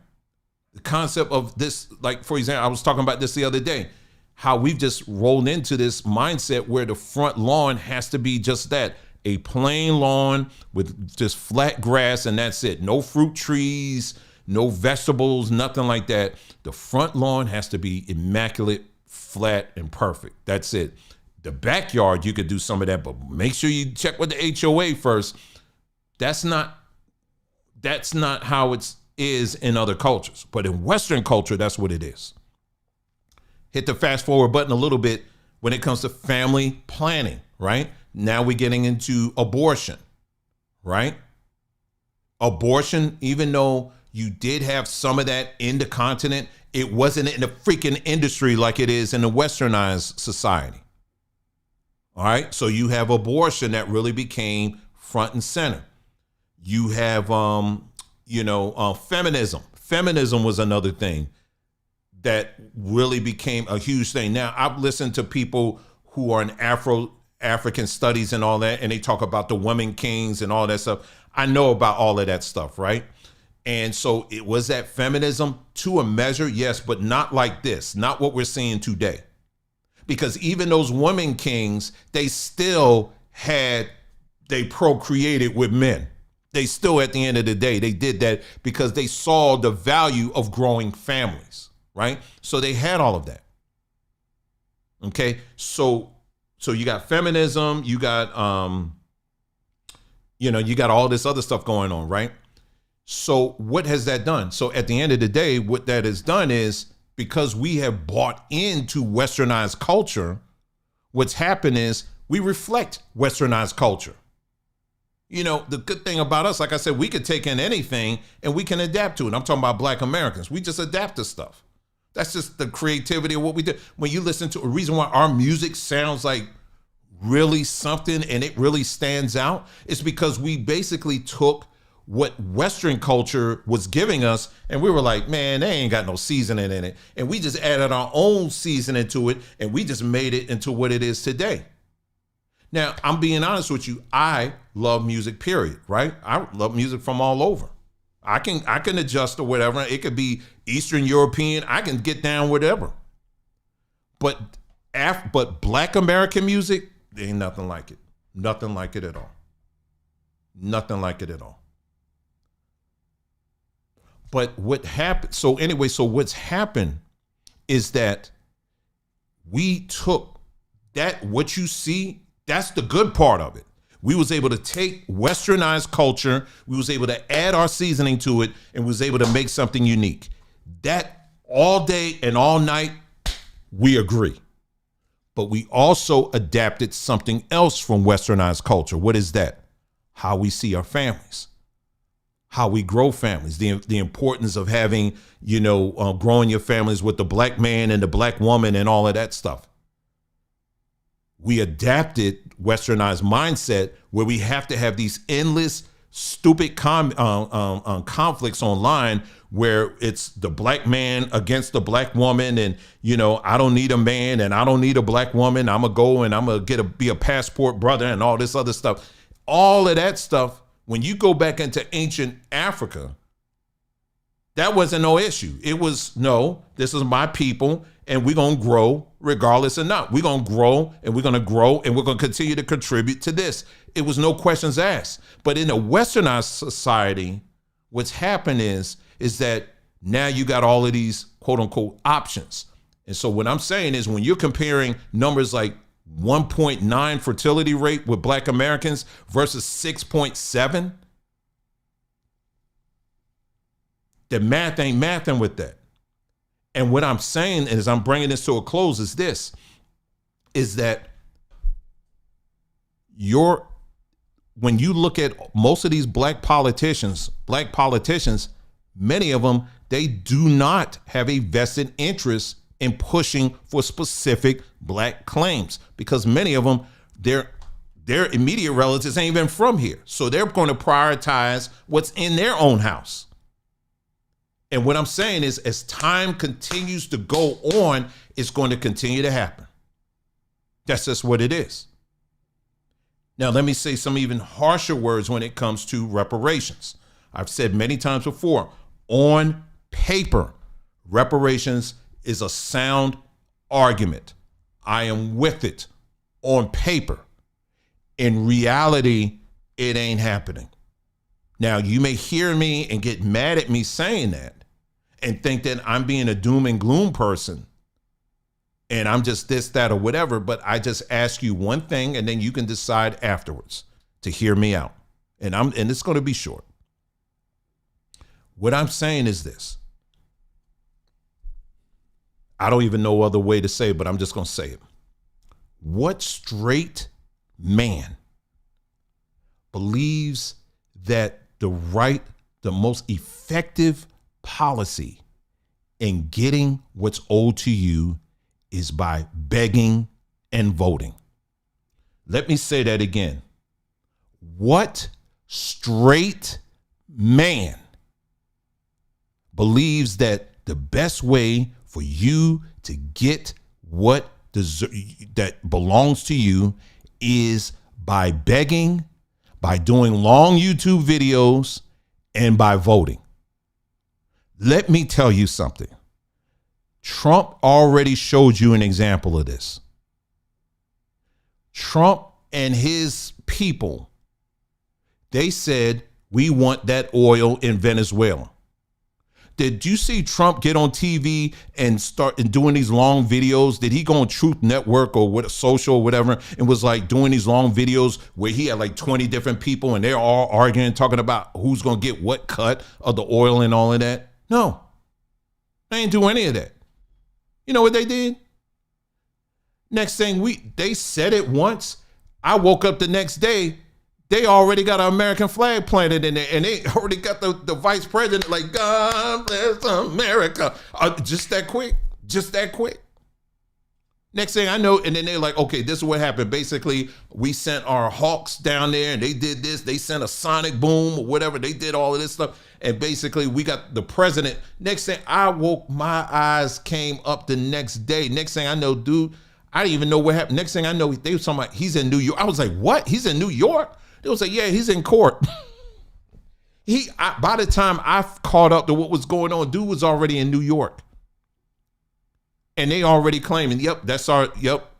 Speaker 1: The concept of this, like, for example, I was talking about this the other day, how we've just rolled into this mindset where the front lawn has to be just that, a plain lawn with just flat grass, and that's it. No fruit trees, no vegetables, nothing like that. The front lawn has to be immaculate, flat, and perfect. That's it. The backyard, you could do some of that, but make sure you check with the HOA first. That's not how it is in other cultures. But in Western culture, that's what it is. Hit the fast forward button a little bit when it comes to family planning, right? Now we're getting into abortion, right? Abortion, even though you did have some of that in the continent, it wasn't in the freaking industry like it is in the westernized society. All right. So you have abortion that really became front and center. You have, feminism. Feminism was another thing that really became a huge thing. Now, I've listened to people who are in African studies and all that, and they talk about the women kings and all that stuff. I know about all of that stuff, right? And so it was that feminism to a measure, yes, but not like this, not what we're seeing today. Because even those women kings, they procreated with men. They still, at the end of the day, they did that because they saw the value of growing families, right? So they had all of that. Okay, so you got feminism, you got you got all this other stuff going on, right? So what has that done? So at the end of the day, what that has done is, because we have bought into westernized culture, what's happened is we reflect westernized culture. You know, the good thing about us, like I said, we could take in anything and we can adapt to it. I'm talking about Black Americans. We just adapt to stuff. That's just the creativity of what we do. When you listen to a reason why our music sounds like really something and it really stands out, it's because we basically took what Western culture was giving us and we were like, man, they ain't got no seasoning in it. And we just added our own seasoning to it and we just made it into what it is today. Now, I'm being honest with you. I love music, period, right? I love music from all over. I can adjust or whatever. It could be Eastern European. I can get down whatever. But Black American music, there ain't nothing like it. Nothing like it at all. Nothing like it at all. But what happened? So anyway, so what's happened is that we took that, what you see, that's the good part of it. We was able to take westernized culture, we was able to add our seasoning to it, and was able to make something unique. That all day and all night, we agree. But we also adapted something else from westernized culture. What is that? How we see our families, how we grow families, the importance of having, growing your families with the Black man and the Black woman and all of that stuff. We adapted westernized mindset where we have to have these endless, stupid conflicts online where it's the Black man against the Black woman. And, I don't need a man and I don't need a Black woman. I'm going to go and I'm going to be a passport brother and all this other stuff. All of that stuff, when you go back into ancient Africa, that wasn't no issue. It was, no, this is my people and we're going to grow regardless or not. We're going to grow and we're going to grow and we're going to continue to contribute to this. It was no questions asked. But in a westernized society, what's happened is that now you got all of these quote unquote options. And so what I'm saying is when you're comparing numbers like 1.9 fertility rate with Black Americans versus 6.7, the math ain't mathing with that. And what I'm saying as I'm bringing this to a close is this, is that when you look at most of these black politicians, many of them, they do not have a vested interest in pushing for specific Black claims because many of them, their immediate relatives ain't even from here. So they're going to prioritize what's in their own house. And what I'm saying is as time continues to go on, it's going to continue to happen. That's just what it is. Now, let me say some even harsher words when it comes to reparations. I've said many times before, on paper, reparations is a sound argument. I am with it on paper. In reality, it ain't happening. Now, you may hear me and get mad at me saying that and think that I'm being a doom and gloom person and I'm just this, that, or whatever, but I just ask you one thing and then you can decide afterwards to hear me out. And it's going to be short. What I'm saying is this. I don't even know other way to say it, but I'm just going to say it. What straight man believes that the most effective policy in getting what's owed to you is by begging and voting? Let me say that again. What straight man believes that the best way for you to get what that belongs to you is by begging, by doing long YouTube videos, and by voting? Let me tell you something. Trump already showed you an example of this. Trump and his people, they said, we want that oil in Venezuela. Did you see Trump get on TV and start doing these long videos? Did he go on Truth Network or what, social or whatever, and was like doing these long videos where he had like 20 different people and they're all arguing, talking about who's going to get what cut of the oil and all of that? No, they ain't do any of that. You know what they did? Next thing they said it once. I woke up the next day. They already got an American flag planted in there, and they already got the vice president like, God bless America. Just that quick. Just that quick. Next thing I know, and then they're like, okay, this is what happened. Basically, we sent our Hawks down there, and they did this. They sent a sonic boom or whatever. They did all of this stuff. And basically, we got the president. Next thing I woke, my eyes came up the next day. Next thing I know, dude, I didn't even know what happened. Next thing I know, they were talking about he's in New York. I was like, what? He's in New York? They was like, yeah, he's in court. By the time I caught up to what was going on, dude was already in New York. And they already claiming, yep, that's our,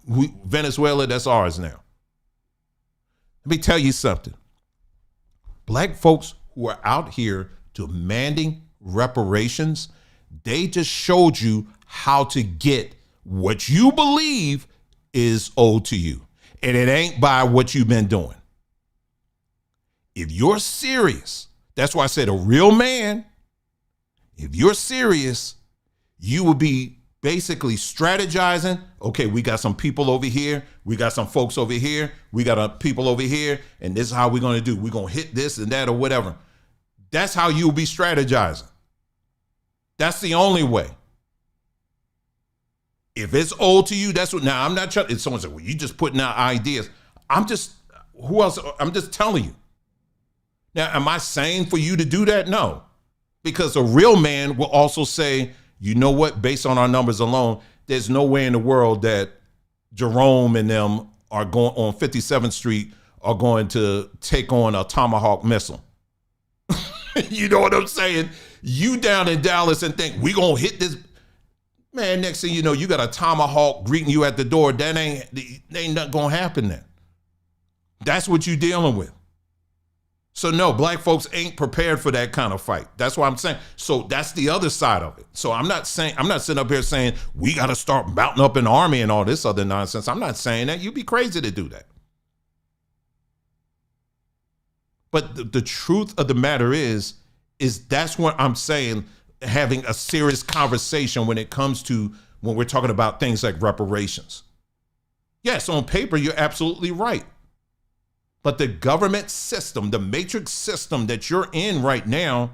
Speaker 1: Venezuela, that's ours now. Let me tell you something. Black folks who are out here demanding reparations, they just showed you how to get what you believe is owed to you. And it ain't by what you've been doing. If you're serious, that's why I said a real man, if you're serious, you will be basically strategizing. Okay, we got some people over here. We got some folks over here. We got people over here. And this is how we're going to do. We're going to hit this and that or whatever. That's how you'll be strategizing. That's the only way. If it's owed to you, that's what. Now, I'm not trying. If someone said, well, you just putting out ideas. Who else? I'm just telling you. Now, am I saying for you to do that? No. Because a real man will also say, you know what, based on our numbers alone, there's no way in the world that Jerome and them are going on 57th Street are going to take on a Tomahawk missile. You know what I'm saying? You down in Dallas and think we gonna hit this. Man, next thing you know, you got a Tomahawk greeting you at the door. That ain't not gonna happen then. That's what you dealing with. So no, black folks ain't prepared for that kind of fight. That's what I'm saying. So that's the other side of it. So I'm not sitting up here saying we got to start mounting up an army and all this other nonsense. I'm not saying that. You'd be crazy to do that. But the truth of the matter is that's what I'm saying, having a serious conversation when it comes to when we're talking about things like reparations. Yes, on paper, you're absolutely right. But the government system, the matrix system that you're in right now,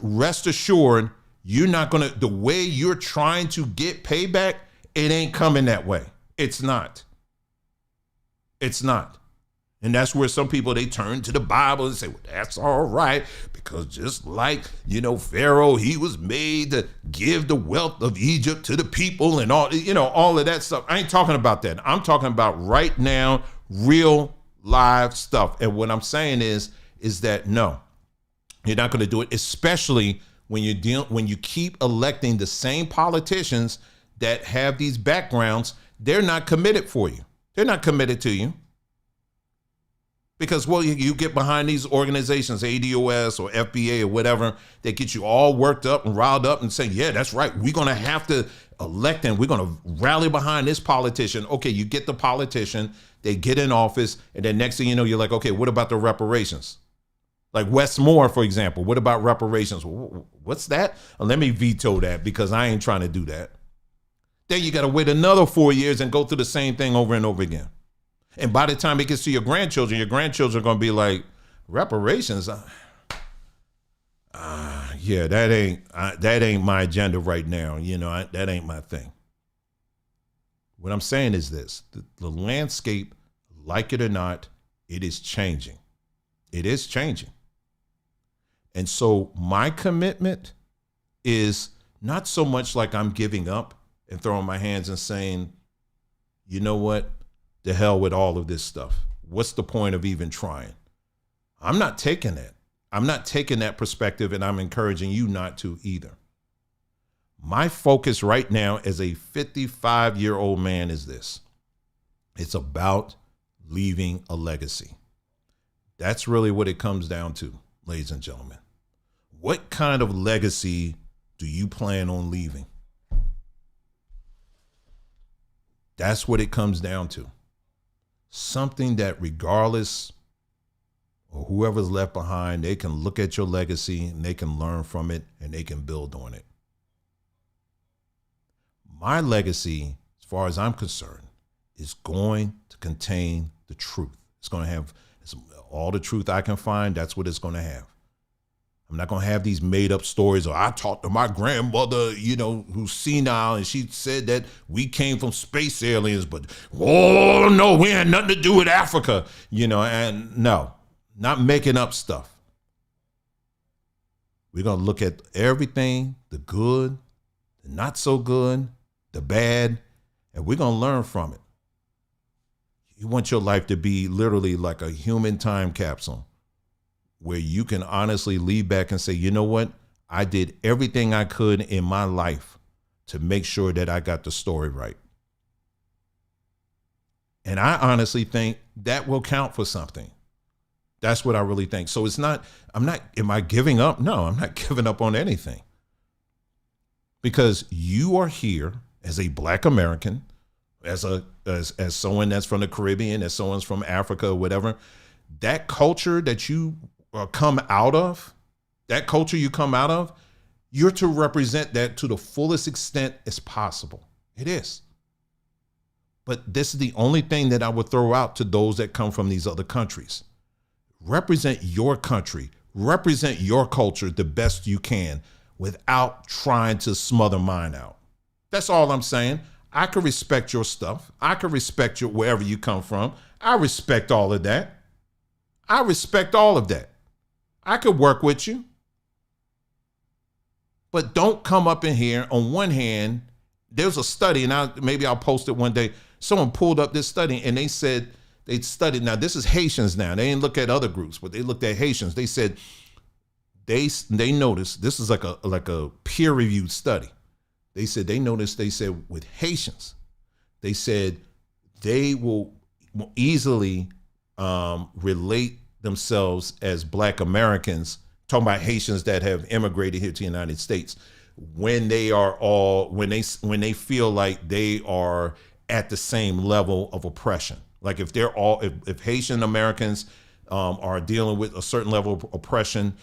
Speaker 1: rest assured, you're not going to, the way you're trying to get payback, it ain't coming that way. It's not. It's not. And that's where some people, they turn to the Bible and say, well, that's all right. Because just like, Pharaoh, he was made to give the wealth of Egypt to the people and all, all of that stuff. I ain't talking about that. I'm talking about right now, real live stuff. And what I'm saying is that no, you're not going to do it, especially when you keep electing the same politicians that have these backgrounds. They're not committed for you. They're not committed to you. Because, well, you get behind these organizations, ADOS or FBA or whatever, that get you all worked up and riled up and say, yeah, that's right. We're going to have to elect and we're going to rally behind this politician. Okay, you get the politician, they get in office, and then next thing you know, you're like, okay, what about the reparations? Like Wes Moore, for example, what about reparations? What's that? Let me veto that because I ain't trying to do that. Then you got to wait another 4 years and go through the same thing over and over again. And by the time it gets to your grandchildren are going to be like, reparations? Yeah, that ain't my agenda right now. That ain't my thing. What I'm saying is this, the landscape, like it or not, it is changing. It is changing. And so my commitment is not so much like I'm giving up and throwing my hands and saying, you know what? The hell with all of this stuff. What's the point of even trying? I'm not taking that. I'm not taking that perspective, and I'm encouraging you not to either. My focus right now as a 55-year-old man is this. It's about leaving a legacy. That's really what it comes down to, ladies and gentlemen. What kind of legacy do you plan on leaving? That's what it comes down to. Something that regardless of whoever's left behind, they can look at your legacy and they can learn from it and they can build on it. My legacy, as far as I'm concerned, is going to contain the truth. It's going to have It's all the truth I can find, that's what it's going to have. I'm not going to have these made up stories, or I talked to my grandmother, who's senile, and she said that we came from space aliens, but, oh, no, we had nothing to do with Africa, and no, not making up stuff. We're going to look at everything, the good, the not so good, the bad, and we're going to learn from it. You want your life to be literally like a human time capsule where you can honestly lean back and say, you know what? I did everything I could in my life to make sure that I got the story right. And I honestly think that will count for something. That's what I really think. So am I giving up? No, I'm not giving up on anything. Because you are here as a Black American, as someone that's from the Caribbean, as someone's from Africa or whatever. That culture that you come out of, you're to represent that to the fullest extent as possible. It is. But this is the only thing that I would throw out to those that come from these other countries. Represent your country, represent your culture the best you can without trying to smother mine out. That's all I'm saying. I can respect your stuff. I can respect your wherever you come from. I respect all of that. I could work with you. But don't come up in here. On one hand, there's a study, and maybe I'll post it one day. Someone pulled up this study, and they said they studied. Now, this is Haitians now. They didn't look at other groups, but they looked at Haitians. They said they noticed, this is like a peer-reviewed study. They said with Haitians, they said they will easily relate themselves as Black Americans, talking about Haitians that have immigrated here to the United States, when they feel like they are at the same level of oppression. Like if Haitian Americans are dealing with a certain level of oppression,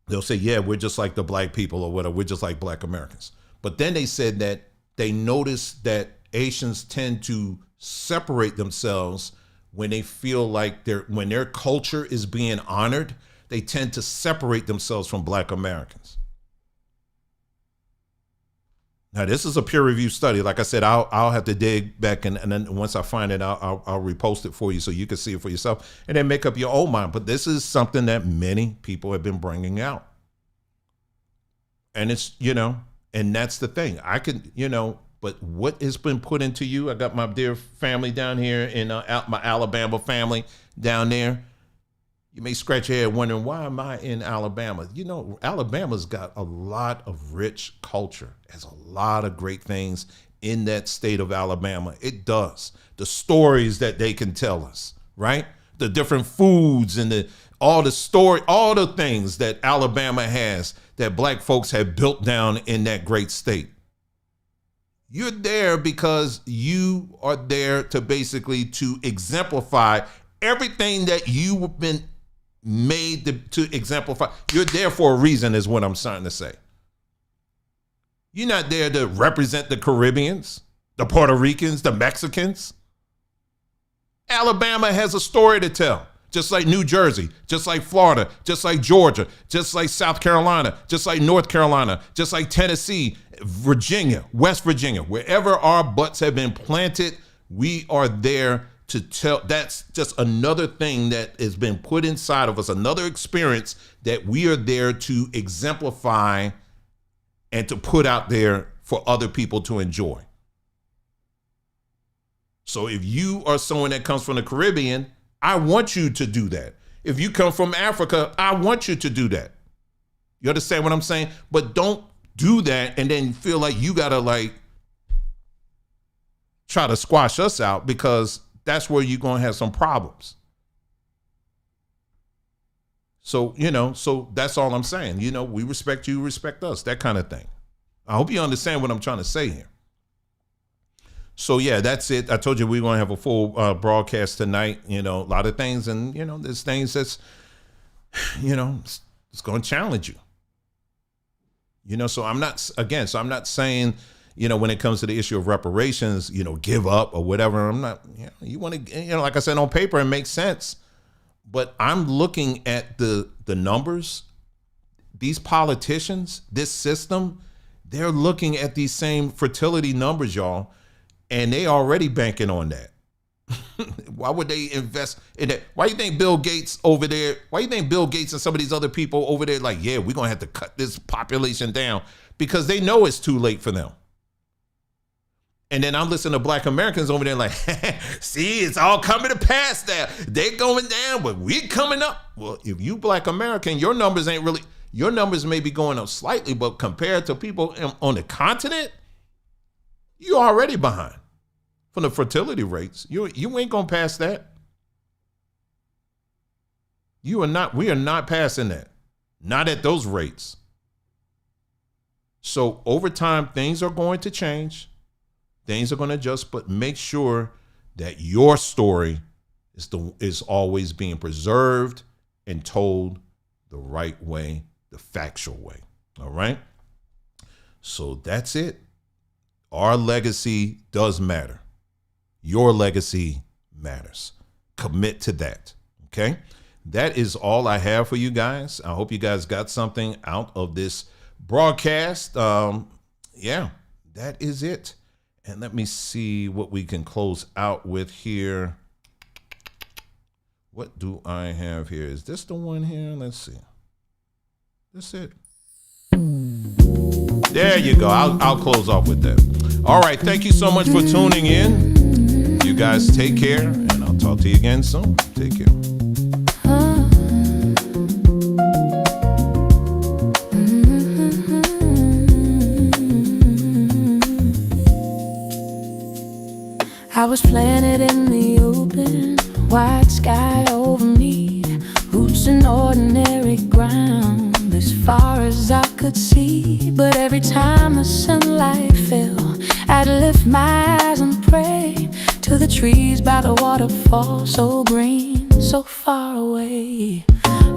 Speaker 1: they'll say, yeah, we're just like the Black people or whatever, we're just like Black Americans. But then they said that they noticed that Asians tend to separate themselves when they feel like when their culture is being honored, they tend to separate themselves from Black Americans. Now, this is a peer-reviewed study. Like I said, I'll have to dig back, and then once I find it, I'll repost it for you so you can see it for yourself and then make up your own mind. But this is something that many people have been bringing out. And it's, and that's the thing. I could, but what has been put into you? I got my dear family down here in my Alabama family down there. You may scratch your head wondering, why am I in Alabama? Alabama's got a lot of rich culture. Has a lot of great things in that state of Alabama. It does. The stories that they can tell us, right? The different foods and all the things that Alabama has that Black folks have built down in that great state. You're there because you are there to basically to exemplify everything that you've been made to exemplify. You're there for a reason is what I'm starting to say. You're not there to represent the Caribbeans, the Puerto Ricans, the Mexicans. Alabama has a story to tell, just like New Jersey, just like Florida, just like Georgia, just like South Carolina, just like North Carolina, just like Tennessee, Virginia, West Virginia, wherever our butts have been planted, we are there to tell. That's just another thing that has been put inside of us, another experience that we are there to exemplify and to put out there for other people to enjoy. So if you are someone that comes from the Caribbean, I want you to do that. If you come from Africa, I want you to do that. You understand what I'm saying? But don't do that and then feel like you gotta try to squash us out, because that's where you're gonna have some problems. So, so that's all I'm saying. We respect you, respect us, that kind of thing. I hope you understand what I'm trying to say here. So yeah, that's it. I told you we're going to have a full broadcast tonight. A lot of things, and there's things that's, it's going to challenge you. So I'm not saying, when it comes to the issue of reparations, give up or whatever. I'm not, you want to, like I said, on paper, it makes sense. But I'm looking at the numbers. These politicians, this system, they're looking at these same fertility numbers, y'all, and they already banking on that. Why would they invest in that? Why do you think Bill Gates over there, why do you think Bill Gates and some of these other people over there like, yeah, we're going to have to cut this population down? Because they know it's too late for them. And then I'm listening to Black Americans over there like, see, it's all coming to pass now. They're going down, but we're coming up. Well, if you Black American, your numbers ain't really, your numbers may be going up slightly, but compared to people on the continent, you're already behind from the fertility rates. You ain't going to pass that. We are not passing that. Not at those rates. So over time, things are going to change. Things are going to adjust, but make sure that your story is always being preserved and told the right way, the factual way. All right? So that's it. Our legacy does matter. Your legacy matters. Commit to that. Okay? That is all I have for you guys. I hope you guys got something out of this broadcast. Yeah, that is it. And let me see what we can close out with here. What do I have here? Is this the one here? Let's see. That's it. There you go. I'll close off with that. All right. Thank you so much for tuning in. You guys take care, and I'll talk to you again soon. Take care.
Speaker 6: I was planted in the open, white sky over me, roots in ordinary ground, as far as I could see. But every time the sunlight fell, I'd lift my eyes and pray to the trees by the waterfall, so green, so far away.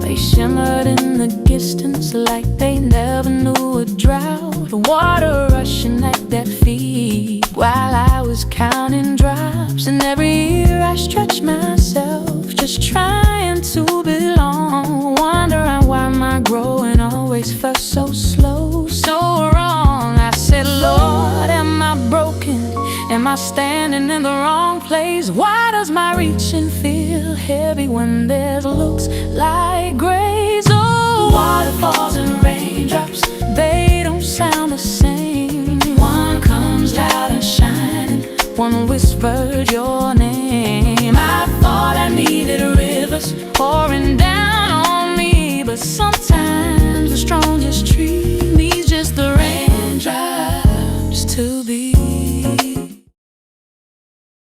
Speaker 6: They shimmered in the distance like they never knew a drought, water rushing at their feet while I was counting drops. And every year I stretch myself, just trying to belong, wondering why my growing always felt so slow, so wrong. I said, Lord, am I broken? Am I standing in the wrong place? Why does my reaching feel heavy when there's looks like grace? Oh, waterfalls and raindrops, they don't sound the same. One comes loud and shining, one whispered, you're